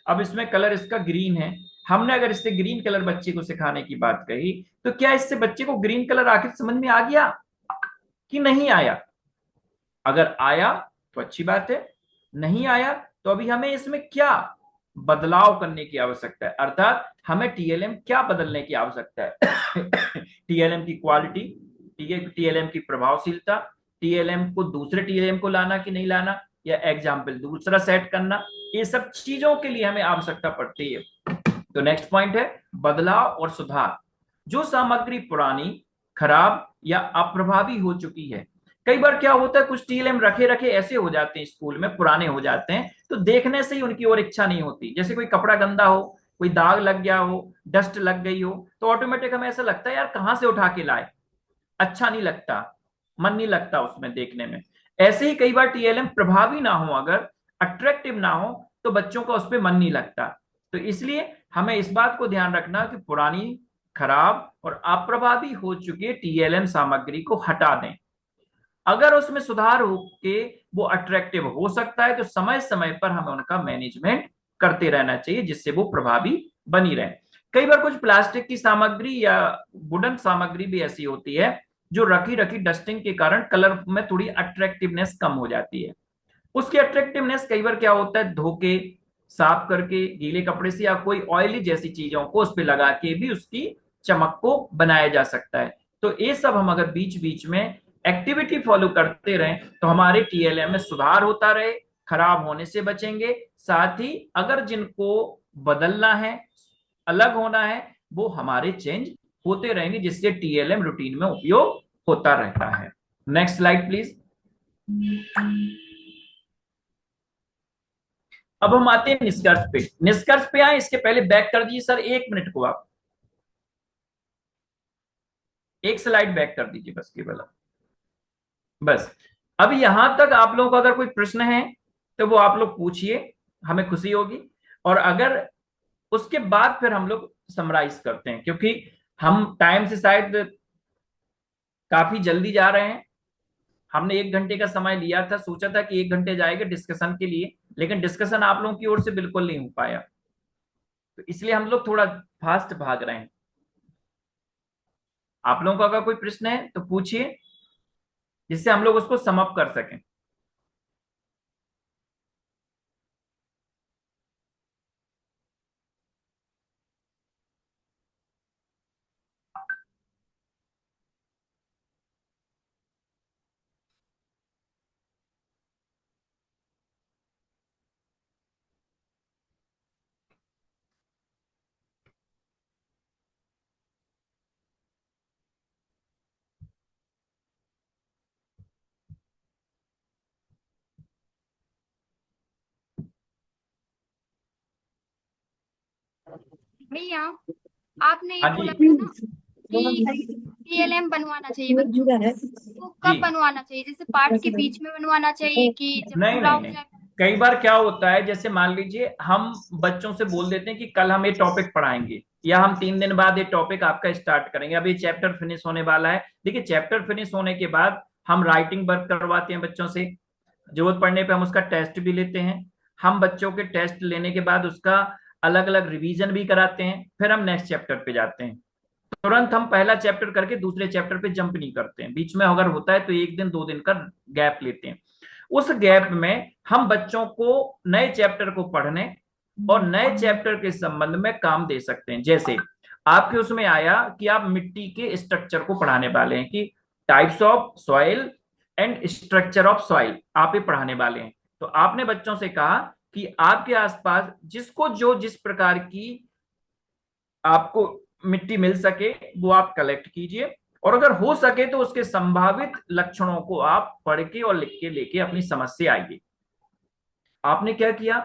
अब इसमें कलर इसका ग्रीन है, हमने अगर इससे ग्रीन कलर बच्चे को सिखाने की बात कही, तो क्या इससे बच्चे को ग्रीन कलर आखिर समझ में आ गया कि नहीं आया? अगर आया तो अच्छी बात है, नहीं आया तो अभी हमें इसमें क्या बदलाव करने की आवश्यकता है, अर्थात हमें टीएलएम क्या बदलने की आवश्यकता है। टीएलएम की क्वालिटी, टीएलएम की प्रभावशीलता, टीएलएम को दूसरे टीएलएम को लाना कि नहीं लाना, या एग्जाम्पल दूसरा सेट करना, ये सब चीजों के लिए हमें आवश्यकता पड़ती है। तो नेक्स्ट पॉइंट है बदलाव और सुधार। जो सामग्री पुरानी, खराब या अप्रभावी हो चुकी है, कई बार क्या होता है कुछ टीएलएम रखे रखे ऐसे हो जाते हैं स्कूल में, पुराने हो जाते हैं, तो देखने से ही उनकी और इच्छा नहीं होती। जैसे कोई कपड़ा गंदा हो, कोई दाग लग गया हो, डस्ट लग गई हो, तो ऑटोमेटिक हमें ऐसा लगता है यार कहां से उठा के लाए, अच्छा नहीं लगता, मन नहीं लगता उसमें देखने में। ऐसे ही कई बार टीएलएम प्रभावी ना हो, अगर अट्रैक्टिव ना हो, तो बच्चों का उस पर मन नहीं लगता। तो इसलिए हमें इस बात को ध्यान रखना कि पुरानी, खराब और अप्रभावी हो चुके टीएलएम सामग्री को हटा दें। अगर उसमें सुधार हो के वो अट्रैक्टिव हो सकता है, तो समय समय पर हमें उनका मैनेजमेंट करते रहना चाहिए, जिससे वो प्रभावी बनी रहे। कई बार कुछ प्लास्टिक की सामग्री या वुडन सामग्री भी ऐसी होती है जो रखी रखी डस्टिंग के कारण कलर में थोड़ी अट्रैक्टिवनेस कम हो जाती है। उसकी अट्रैक्टिवनेस कई बार क्या होता है, धोके, साफ करके, गीले कपड़े से या कोई ऑयली जैसी चीजों को उस पर लगा के भी उसकी चमक को बनाया जा सकता है। तो ये सब हम अगर बीच बीच में एक्टिविटी फॉलो करते रहें तो हमारे टीएलएम में सुधार होता रहे, खराब होने से बचेंगे। साथ ही अगर जिनको बदलना है, अलग होना है, वो हमारे चेंज होते रहेंगे, जिससे टीएलएम रूटीन में उपयोग होता रहता है। Next slide please. अब हम आते हैं निष्कर्ष पे। निष्कर्ष पे आए इसके पहले बैक कर दीजिए सर, 1 मिनट को आप एक स्लाइड बैक कर दीजिए बस, केवल बस। अब यहां तक आप लोगों का अगर कोई प्रश्न है तो वो आप लोग पूछिए, हमें खुशी होगी। और अगर उसके बाद फिर हम लोग समराइज करते हैं, क्योंकि हम टाइम से शायद काफी जल्दी जा रहे हैं। हमने 1 घंटे का समय लिया था, सोचा था कि 1 घंटे जाएगा डिस्कशन के लिए, लेकिन डिस्कशन आप लोगों की ओर से बिल्कुल नहीं हो पाया, तो इसलिए हम लोग थोड़ा फास्ट भाग रहे हैं। आप लोगों का अगर कोई प्रश्न है तो पूछिए, जिससे हम लोग उसको सम अप कर सकें। भैया आपने ये हाँ जी बोला था ना कि टीएलएम बनवाना चाहिए बच्चों को, तो कब जी। बनवाना चाहिए? जैसे पाठ के बीच में बनवाना चाहिए कि जब नहीं पूरा नहीं हो नहीं, जाए? कई बार क्या होता है, जैसे मान लीजिए हम बच्चों से बोल देते हैं कि कल हम ये टॉपिक पढ़ाएंगे, या हम 3 दिन बाद ये टॉपिक आपका स्टार्ट करेंगे, अब ये चैप्टर फिनिश होने वाला है। देखिए चैप्टर फिनिश होने के बाद हम राइटिंग वर्क करवाते हैं बच्चों से, जरूरत पड़ने पे हम उसका टेस्ट भी लेते हैं। हम बच्चों के टेस्ट लेने के बाद उसका अलग अलग रिवीजन भी कराते हैं, फिर हम नेक्स्ट चैप्टर पे जाते हैं। तुरंत हम पहला चैप्टर करके दूसरे चैप्टर पे जंप नहीं करते हैं, बीच में अगर होता है तो 1 दिन 2 दिन का गैप लेते हैं। उस गैप में हम बच्चों को नए चैप्टर को पढ़ने और नए चैप्टर के संबंध में काम दे सकते हैं। जैसे आपके उसमें आया कि आप मिट्टी के स्ट्रक्चर को पढ़ाने वाले हैं, कि types of soil and structure of soil आप ये पढ़ाने वाले हैं। तो आपने बच्चों से कहा कि आपके आसपास जिसको जो जिस प्रकार की आपको मिट्टी मिल सके वो आप कलेक्ट कीजिए, और अगर हो सके तो उसके संभावित लक्षणों को आप पढ़ के और लिख के लेके अपनी समझ से आइए। आपने क्या किया,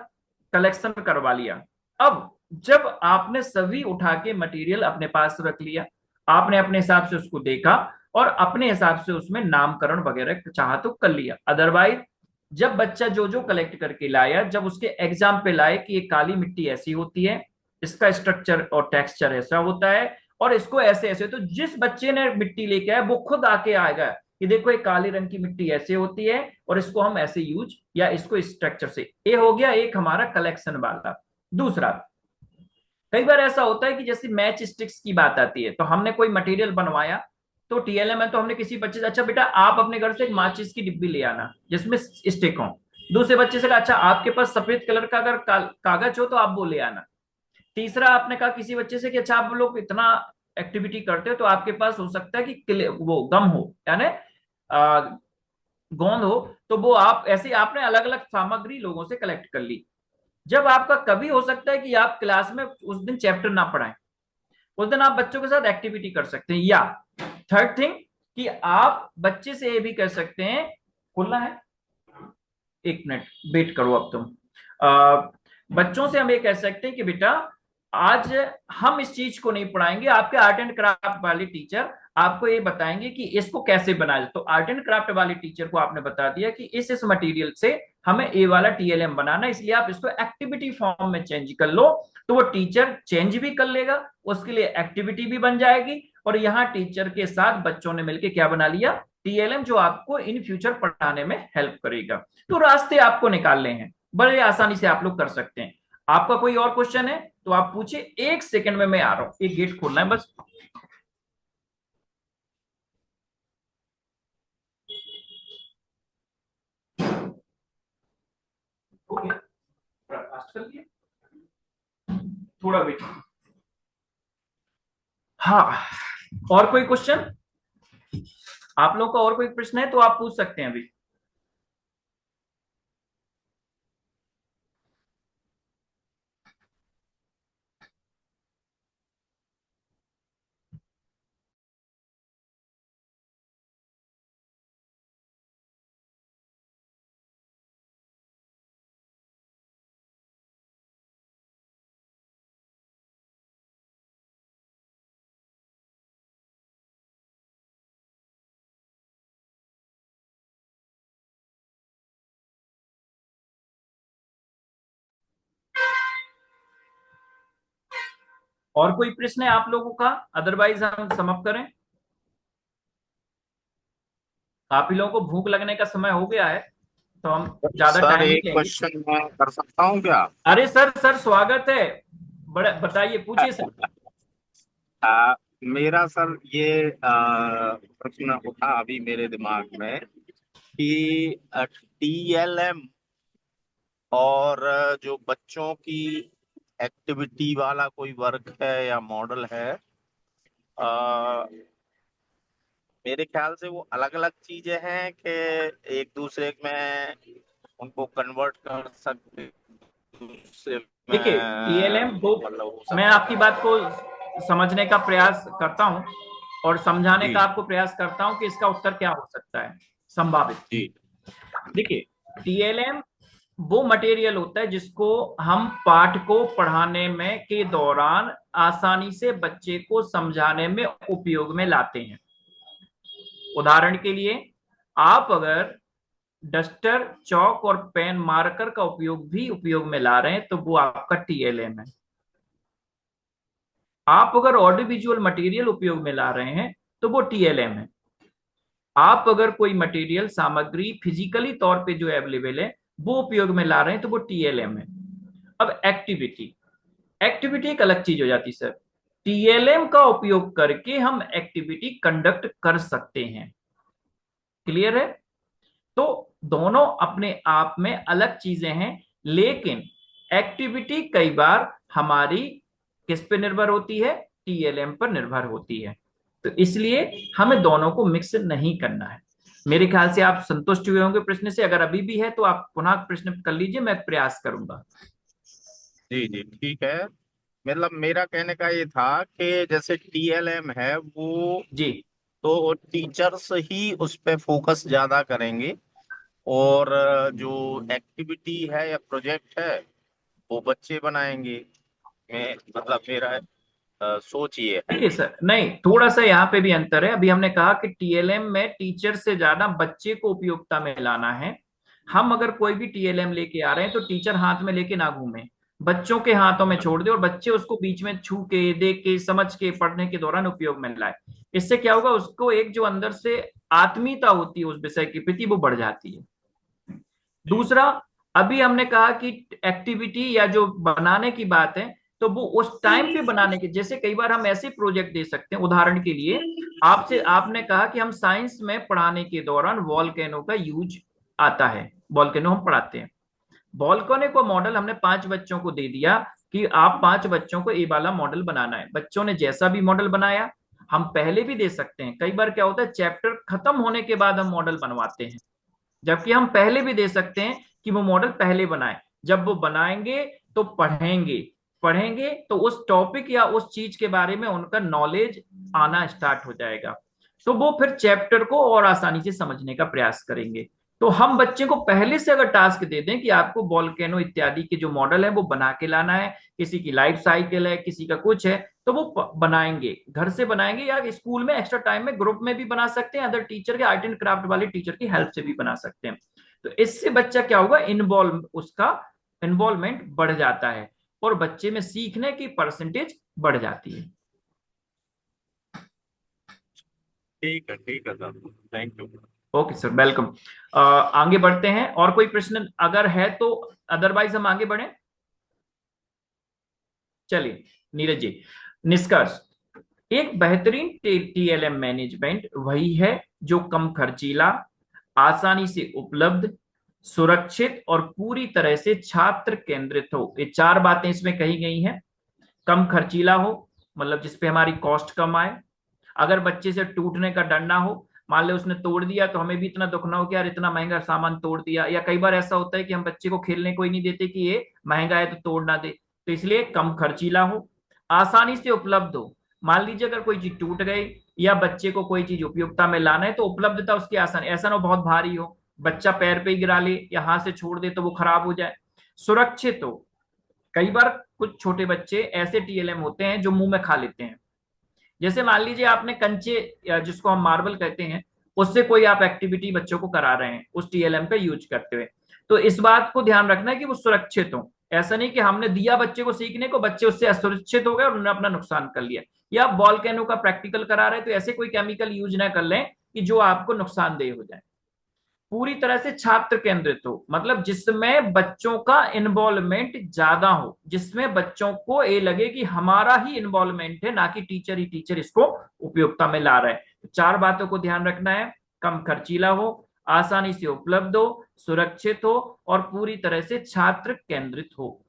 कलेक्शन करवा लिया। अब जब आपने सभी उठा के मटेरियल अपने पास रख लिया, आपने अपने हिसाब से उसको देखा और अपने हिसाब से उसमें नामकरण वगैरह चाहा तो कर लिया। अदरवाइज जब बच्चा जो जो कलेक्ट करके लाया, जब उसके एग्जाम पे लाए कि ये काली मिट्टी ऐसी होती है, इसका स्ट्रक्चर और टेक्सचर ऐसा होता है, और इसको ऐसे ऐसे, तो जिस बच्चे ने मिट्टी लेके आया वो खुद आके आएगा कि देखो ये काले रंग की मिट्टी ऐसे होती है और इसको हम ऐसे यूज, या इसको स्ट्रक्चर से। ये हो गया एक हमारा कलेक्शन वाला। दूसरा, कई बार ऐसा होता है कि जैसे मैच स्टिक्स की बात आती है, तो हमने कोई मटेरियल बनवाया, तो टीएलएम है, तो हमने किसी बच्चे से, अच्छा बेटा आप अपने घर से एक माचिस की डिब्बी ले आना जिसमें स्टिक हो। दूसरे बच्चे से कहा, अच्छा आपके पास सफेद कलर का अगर कागज हो तो आप वो ले आना। तीसरा आपने कहा किसी बच्चे से कि अच्छा आप लोग इतना एक्टिविटी करते हो तो आपके पास हो सकता है कि वो गम हो, यानी गोंद हो, तो वो आप ऐसे आपने अलग अलग सामग्री लोगों से कलेक्ट कर ली। जब आपका कभी हो सकता है कि आप क्लास में उस दिन चैप्टर ना पढ़ाएं, उस दिन आप बच्चों के साथ एक्टिविटी कर सकते हैं। या थर्ड थिंग कि आप बच्चे से ये भी कर सकते हैं, खुला है, एक मिनट वेट करो अब तुम। बच्चों से हम ये कह सकते हैं कि बेटा आज हम इस चीज को नहीं पढ़ाएंगे, आपके आर्ट एंड क्राफ्ट वाले टीचर आपको ये बताएंगे कि इसको कैसे बनाया। तो आर्ट एंड क्राफ्ट वाले टीचर को आपने बता दिया कि इस मटेरियल से हमें ए वाला टीएलएम बनाना, इसलिए आप इसको एक्टिविटी फॉर्म में चेंज कर लो। तो वो टीचर चेंज भी कर लेगा, उसके लिए एक्टिविटी भी बन जाएगी, और यहाँ टीचर के साथ बच्चों ने मिलकर क्या बना लिया, टीएलएम, जो आपको इन फ्यूचर पढ़ाने में हेल्प करेगा। तो रास्ते आपको निकालने हैं, बड़े आसानी से आप लोग कर सकते हैं। आपका कोई और क्वेश्चन है तो आप पूछिए, एक सेकंड में मैं आ रहा हूं, एक गेट खोलना है बस। हो गया, फास्ट कर लिए, थोड़ा वेट। हाँ, और कोई क्वेश्चन आप लोग का, और कोई प्रश्न है तो आप पूछ सकते हैं अभी। और कोई प्रश्न है आप लोगों का, अदरवाइज हम समाप्त करें। आप ही लोगों को भूख लगने का समय हो गया है, तो हम ज्यादा सर टाइम नहीं एक लेंगे। क्वेश्चन मैं कर सकता हूँ क्या? अरे सर, सर स्वागत है, बड़ा बताइए, पूछिए सर। मेरा सर ये प्रश्न उठा अभी मेरे दिमाग में कि टीएलएम और जो बच्चों की एक्टिविटी वाला कोई वर्क है या मॉडल है, अ, मेरे ख्याल से वो अलग अलग चीजें हैं कि एक दूसरे में उनको कन्वर्ट कर सकते, दूसरे देखिए टीएलएम में दो, मतलब हो मैं सकता आपकी है। बात को समझने का प्रयास करता हूं और समझाने जी का आपको प्रयास करता हूं कि इसका उत्तर क्या हो सकता है संभावित। जी देखिए टीएलएम वो मटेरियल होता है जिसको हम पाठ को पढ़ाने में के दौरान आसानी से बच्चे को समझाने में उपयोग में लाते हैं। उदाहरण के लिए, आप अगर डस्टर, चौक और पेन, मार्कर का उपयोग में ला रहे हैं तो वो आपका टीएलएम है। आप अगर ऑडियो विजुअल मटेरियल उपयोग में ला रहे हैं तो वो टीएलएम है। आप अगर कोई मटेरियल, सामग्री फिजिकली तौर पे जो अवेलेबल है वो उपयोग में ला रहे हैं तो वो टीएलएम है। अब एक्टिविटी, एक्टिविटी एक अलग चीज हो जाती सर। टीएलएम का उपयोग करके हम एक्टिविटी कंडक्ट कर सकते हैं। क्लियर है? तो दोनों अपने आप में अलग चीजें हैं, लेकिन एक्टिविटी कई बार हमारी किस पे निर्भर होती है, टीएलएम पर निर्भर होती है। तो इसलिए हमें दोनों को मिक्स नहीं करना है। मेरे ख्याल से आप संतुष्ट हुए होंगे प्रश्न से, अगर अभी भी है तो आप पुनः प्रश्न कर लीजिए, मैं प्रयास करूंगा। जी जी ठीक है। मतलब मेरा कहने का ये था कि जैसे टीएलएम है वो जी तो टीचर्स ही उस पे फोकस ज्यादा करेंगे, और जो एक्टिविटी है या प्रोजेक्ट है वो बच्चे बनाएंगे। मैं मतलब मेरा सोच ये है। देखिए सर, नहीं, थोड़ा सा यहाँ पे भी अंतर है। अभी हमने कहा कि टीएलएम में टीचर से ज्यादा बच्चे को उपयोगिता में लाना है। हम अगर कोई भी टीएलएम लेके आ रहे हैं तो टीचर हाथ में लेके ना घूमे, बच्चों के हाथों में छोड़ दे और बच्चे उसको बीच में छू के, देख के, समझ के पढ़ने के दौरान उपयोग में लाए। इससे क्या होगा, उसको एक जो अंदर से आत्मीयता होती है उस विषय के प्रति, वो बढ़ जाती है। दूसरा, अभी हमने कहा कि एक्टिविटी या जो बनाने की बात है, तो वो उस टाइम पे बनाने के, जैसे कई बार हम ऐसे प्रोजेक्ट दे सकते हैं, उदाहरण के लिए आपने कहा कि हम साइंस में पढ़ाने के दौरान वॉल्केनो का यूज आता है, वॉल्केनो हम पढ़ाते हैं। वॉल्केनो को मॉडल हमने 5 बच्चों को दे दिया कि आप 5 बच्चों को ये वाला मॉडल बनाना है। बच्चों ने जैसा भी मॉडल बनाया, हम पहले भी दे सकते हैं। कई बार क्या होता है, चैप्टर खत्म होने के बाद हम मॉडल बनवाते हैं, जबकि हम पहले भी दे सकते हैं कि वो मॉडल पहले बनाए। जब वो बनाएंगे तो पढ़ेंगे, पढ़ेंगे तो उस टॉपिक या उस चीज के बारे में उनका नॉलेज आना स्टार्ट हो जाएगा, तो वो फिर चैप्टर को और आसानी से समझने का प्रयास करेंगे। तो हम बच्चे को पहले से अगर टास्क दे दें कि आपको वॉल्केनो इत्यादि के जो मॉडल है वो बना के लाना है, किसी की लाइफ साइकिल है, किसी का कुछ है, तो वो बनाएंगे, घर से बनाएंगे या स्कूल में एक्स्ट्रा टाइम में ग्रुप में भी बना सकते हैं, अदर टीचर के आर्ट एंड क्राफ्ट वाले टीचर की हेल्प से भी बना सकते हैं। तो इससे बच्चा क्या होगा, उसका इन्वॉल्वमेंट बढ़ जाता है और बच्चे में सीखने की परसेंटेज बढ़ जाती है। ठीक है sir, thank you. Okay sir, welcome. आगे बढ़ते हैं, और कोई प्रश्न अगर है तो, अदरवाइज हम आगे बढ़े। चलिए नीरज जी, निष्कर्ष। एक बेहतरीन टीएलएम मैनेजमेंट वही है जो कम खर्चीला, आसानी से उपलब्ध, सुरक्षित और पूरी तरह से छात्र केंद्रित हो। ये 4 बातें इसमें कही गई हैं। कम खर्चीला हो, मतलब जिसपे हमारी कॉस्ट कम आए। अगर बच्चे से टूटने का डर ना हो, मान ले उसने तोड़ दिया तो हमें भी इतना दुख ना हो कि यार इतना महंगा सामान तोड़ दिया, या कई बार ऐसा होता है कि हम बच्चे को खेलने को ही नहीं देते कि ये महंगा है तो तोड़ ना दे। तो इसलिए कम खर्चीला हो, आसानी से उपलब्ध हो। मान लीजिए अगर कोई चीज टूट गई या बच्चे को कोई चीज उपयोगिता में लाना है तो उपलब्धता उसकी आसानी, ऐसा ना बहुत भारी हो, बच्चा पैर पे ही गिरा ले या हाथ से छोड़ दे तो वो खराब हो जाए। सुरक्षित हो, कई बार कुछ छोटे बच्चे ऐसे टीएलएम होते हैं जो मुंह में खा लेते हैं। जैसे मान लीजिए आपने कंचे, या जिसको हम मार्बल कहते हैं, उससे कोई आप एक्टिविटी बच्चों को करा रहे हैं उस टीएलएम का यूज करते हुए, तो इस बात को ध्यान रखना है कि वो सुरक्षित हो। ऐसा नहीं कि हमने दिया बच्चे को सीखने को, बच्चे उससे असुरक्षित हो गए और उन्होंने अपना नुकसान कर लिया। या आप वॉल्केनो का प्रैक्टिकल करा रहे हैं तो ऐसे कोई केमिकल यूज ना कर लें कि जो आपको नुकसानदेह हो जाए। पूरी तरह से छात्र केंद्रित हो, मतलब जिसमें बच्चों का इन्वॉल्वमेंट ज्यादा हो, जिसमें बच्चों को ये लगे कि हमारा ही इन्वॉल्वमेंट है, ना कि टीचर ही टीचर इसको उपयोगिता में ला रहा है। तो 4 बातों को ध्यान रखना है। कम खर्चीला हो, आसानी से उपलब्ध हो, सुरक्षित हो और पूरी तरह से छात्र केंद्रित हो।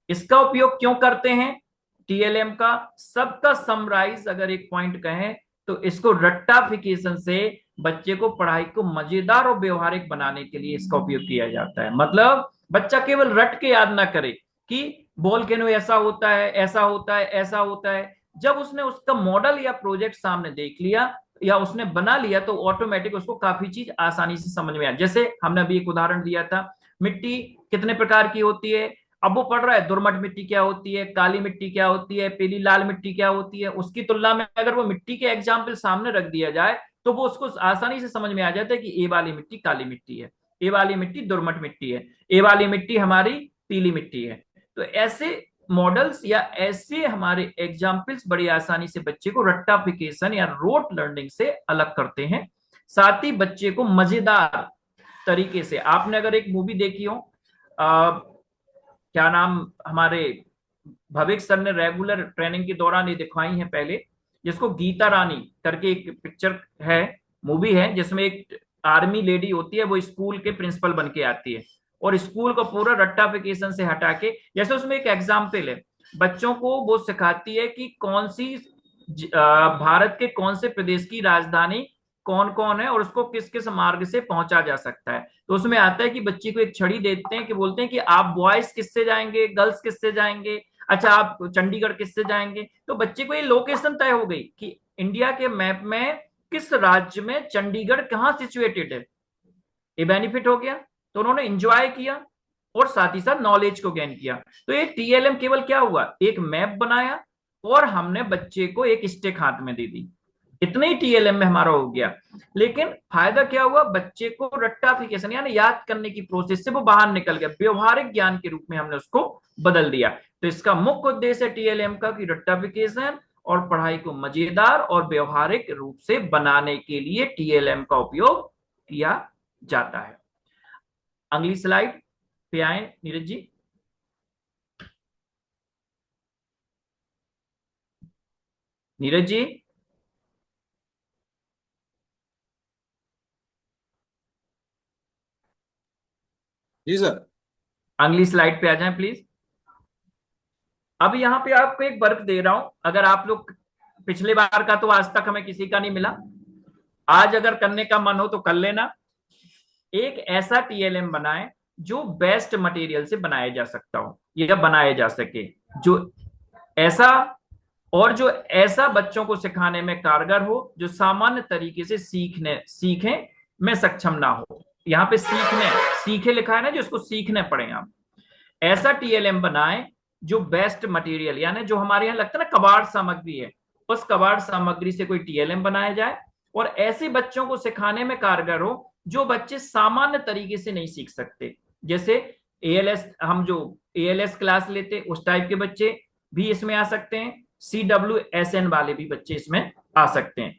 इसका उपयोग क्यों करते हैं टीएलएम का, सबका समराइज अगर एक पॉइंट कहें तो इसको रट्टाफिकेशन से बच्चे को पढ़ाई को मजेदार और व्यवहारिक बनाने के लिए इसका उपयोग किया जाता है। मतलब बच्चा केवल रट के याद ना करे कि वोल्केनो ऐसा होता है, ऐसा होता है, ऐसा होता है। जब उसने उसका मॉडल या प्रोजेक्ट सामने देख लिया या उसने बना लिया तो ऑटोमेटिक उसको काफी चीज आसानी से समझ में आ। जैसे हमने अभी एक उदाहरण दिया था, मिट्टी कितने प्रकार की होती है, अब वो पढ़ रहा है दुर्मट मिट्टी क्या होती है, काली मिट्टी क्या होती है, पीली लाल मिट्टी क्या होती है। उसकी तुलना में अगर वो मिट्टी के एग्जाम्पल सामने रख दिया जाए तो वो उसको आसानी से समझ में आ जाता है कि ये वाली मिट्टी काली मिट्टी है, ये वाली मिट्टी दुर्मट मिट्टी है, ये वाली मिट्टी हमारी पीली मिट्टी है। तो ऐसे मॉडल्स या ऐसे हमारे एग्जाम्पल्स बड़ी आसानी से बच्चे को रट्टाफिकेशन या रोट लर्निंग से अलग करते हैं। साथ ही बच्चे को मजेदार तरीके से, आपने अगर एक मूवी देखी हो, क्या नाम, हमारे भविक सर ने रेगुलर ट्रेनिंग के दौरान ये दिखवाई है पहले, जिसको गीता रानी करके एक पिक्चर है, मूवी है, जिसमें एक आर्मी लेडी होती है, वो स्कूल के प्रिंसिपल बन के आती है और स्कूल को पूरा रट्टाफिकेशन से हटा के, जैसे उसमें एक एग्जाम्पल है, बच्चों को वो सिखाती है कि कौन सी भारत के कौन से प्रदेश की राजधानी कौन कौन है और उसको किस किस मार्ग से पहुंचा जा सकता है। तो उसमें आता है कि बच्ची को एक छड़ी देते हैं कि बोलते हैं कि आप बॉयज किससे जाएंगे, गर्ल्स किससे जाएंगे, अच्छा आप चंडीगढ़ किससे जाएंगे। तो बच्चे को ये लोकेशन तय हो गई कि इंडिया के मैप में किस राज्य में चंडीगढ़ कहाँ सिचुएटेड है, ये बेनिफिट हो गया। तो उन्होंने एंजॉय किया और साथ ही साथ नॉलेज को गेन किया। तो ये टीएलएम केवल क्या हुआ, एक मैप बनाया और हमने बच्चे को एक स्टिक हाथ में दे दी, इतने ही टीएलएम में हमारा हो गया। लेकिन फायदा क्या हुआ, बच्चे को रट्टाफिकेशन यानी याद करने की प्रोसेस से वो बाहर निकल गया, व्यवहारिक ज्ञान के रूप में हमने उसको बदल दिया। तो इसका मुख्य उद्देश्य टीएलएम का कि रट्टाफिकेशन और पढ़ाई को मजेदार और व्यवहारिक रूप से बनाने के लिए टीएलएम का उपयोग किया जाता है। अगली स्लाइड पे आए नीरज जी। नीरज जी, जी सर। अगली स्लाइड पे आ जाएं प्लीज। अब यहाँ पे आपको एक वर्क दे रहा हूं, अगर आप लोग, पिछले बार का तो आज तक हमें किसी का नहीं मिला, आज अगर करने का मन हो तो कर लेना। एक ऐसा टीएलएम बनाएं जो बेस्ट मटेरियल से बनाया जा सकता हो या बनाया जा सके, जो ऐसा, और जो ऐसा बच्चों को सिखाने में कारगर हो, जो सामान्य तरीके से सीखें में सक्षम ना हो। यहाँ पे सीखने, सीखे लिखा है ना, जिसको सीखने पड़े आप। ऐसा टीएलएम बनाएं जो बेस्ट मटेरियल, यानी जो हमारे यहाँ लगता है ना कबाड़ सामग्री है, उस कबाड़ सामग्री से कोई टीएलएम बनाया जाए, और ऐसे बच्चों को सिखाने में कारगर हो जो बच्चे सामान्य तरीके से नहीं सीख सकते। जैसे एएलएस, हम जो एएलएस क्लास लेते उस टाइप के बच्चे भी इसमें आ सकते हैं, CWSN वाले भी बच्चे इसमें आ सकते हैं।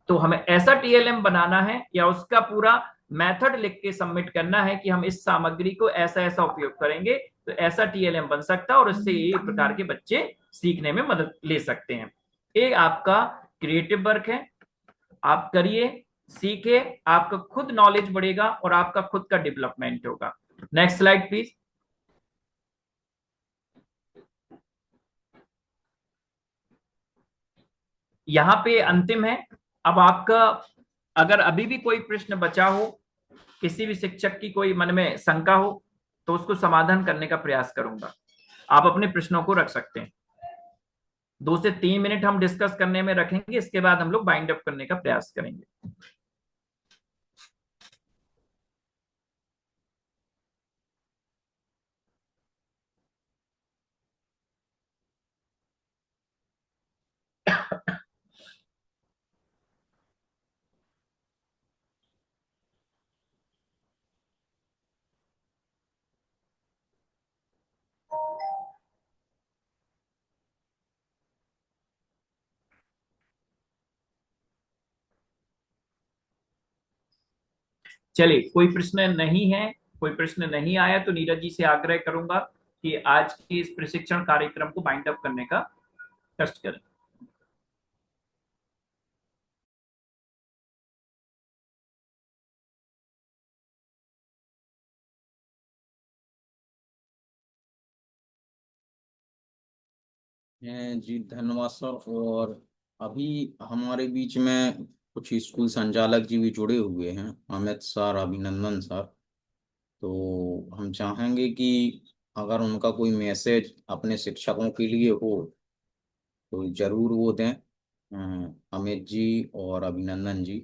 तो हमें ऐसा टीएलएम बनाना है या उसका पूरा मेथड लिख के सबमिट करना है कि हम इस सामग्री को ऐसा ऐसा उपयोग करेंगे तो ऐसा टीएलएम बन सकता है, और इससे ये प्रकार के बच्चे सीखने में मदद ले सकते हैं। ये आपका क्रिएटिव वर्क है, आप करिए, सीखे, आपका खुद नॉलेज बढ़ेगा और आपका खुद का डेवलपमेंट होगा। Next slide please. यहां पे अंतिम है। अब आपका, अगर अभी भी कोई प्रश्न बचा हो, किसी भी शिक्षक की कोई मन में शंका हो, तो उसको समाधान करने का प्रयास करूंगा। आप अपने प्रश्नों को रख सकते हैं। 2 से 3 मिनट हम डिस्कस करने में रखेंगे, इसके बाद हम लोग बाइंड अप करने का प्रयास करेंगे। चलिए, कोई प्रश्न नहीं है, कोई प्रश्न नहीं आया तो नीरज जी से आग्रह करूंगा कि आज की इस प्रशिक्षण कार्यक्रम को बाइंड अप करने का कष्ट करें। जी धन्यवाद सर। और अभी हमारे बीच में कुछ स्कूल संचालक जी भी जुड़े हुए हैं, अमित सर, अभिनंदन सर। तो हम चाहेंगे कि अगर उनका कोई मैसेज अपने शिक्षकों के लिए हो तो जरूर वो दें, अमित जी और अभिनंदन जी।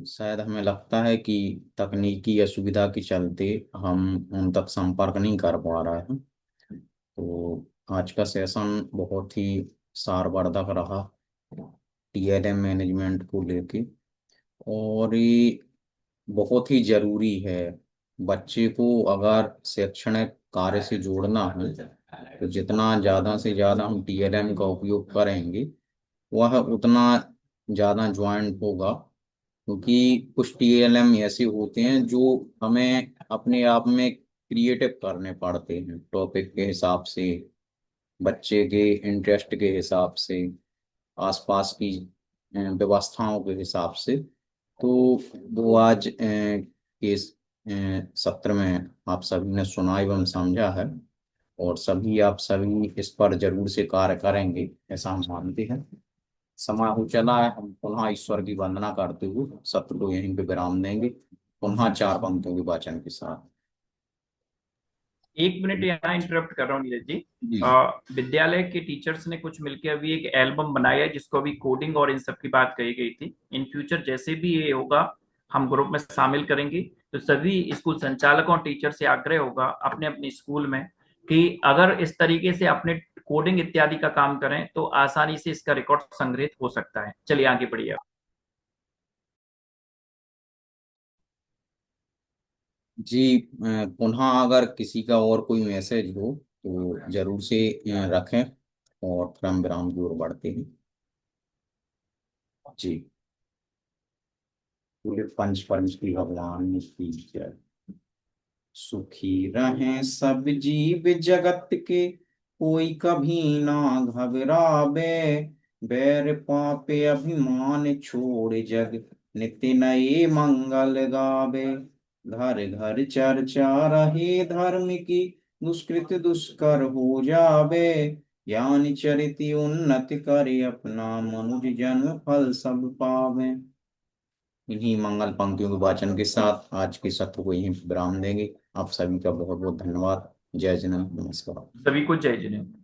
शायद हमें लगता है कि तकनीकी असुविधा के चलते हम उन तक संपर्क नहीं कर पा रहे हैं। तो आज का सेशन बहुत ही सारवर्धक रहा टीएलएम मैनेजमेंट को लेके, और ये बहुत ही जरूरी है। बच्चे को अगर शैक्षणिक कार्य से जोड़ना है तो जितना ज़्यादा से ज़्यादा हम टीएलएम का उपयोग करेंगे वह उतना ज़्यादा ज्वाइंट होगा। क्योंकि कुछ टीएलएम ऐसे होते हैं जो हमें अपने आप में क्रिएटिव करने पड़ते हैं, टॉपिक के हिसाब से, बच्चे के इंटरेस्ट के हिसाब से, आसपास की व्यवस्थाओं के हिसाब से। तो वो आज के इस सत्र में आप सभी ने सुना एवं समझा है, और सभी आप सभी इस पर जरूर से कार्य करेंगे ऐसा हम मानते हैं। समय हो चला है, हम पुनः ईश्वर की वंदना करते हुए सत्र को यहीं पे विराम देंगे, पुनः 4 पंक्तियों के वाचन के साथ। 1 मिनट यहाँ इंटरप्ट कर रहा हूँ नीरज जी। जी। विद्यालय के टीचर्स ने कुछ मिलकर अभी एक एल्बम बनाया है जिसको अभी कोडिंग और इन सब की बात कही गई थी। इन फ्यूचर जैसे भी ये होगा हम ग्रुप में शामिल करेंगे। तो सभी स्कूल संचालकों और टीचर से आग्रह होगा अपने अपने स्कूल में कि अगर इस तरीके से अपने कोडिंग इत्यादि का काम करें तो आसानी से इसका रिकॉर्ड संग्रहित हो सकता है। चलिए आगे बढ़िए। जी, पुनः अगर किसी का और कोई मैसेज हो तो जरूर से रखें, और फिर हम विराम की ओर बढ़ते हैं। जी। पूरे पंच परमेश्वरी भगवान की जय। सुखी रहें सब जीव जगत के, कोई कभी ना घबरावे। बैर पापे अभिमान छोड़ जग, नित्य नए मंगल गावे। घर घर चर्चा रहे धर्म की, दुष्कृत दुष्कर हो जावे। ज्ञान चरित उन्नति करे, अपना मनुज जन्म फल सब पावे। इन्हीं मंगल पंक्तियों के वाचन के साथ आज के सत्र को यहीं विराम देंगे। आप सभी का बहुत बहुत धन्यवाद। जय जन, नमस्कार। सभी को जय जिनेन्द्र।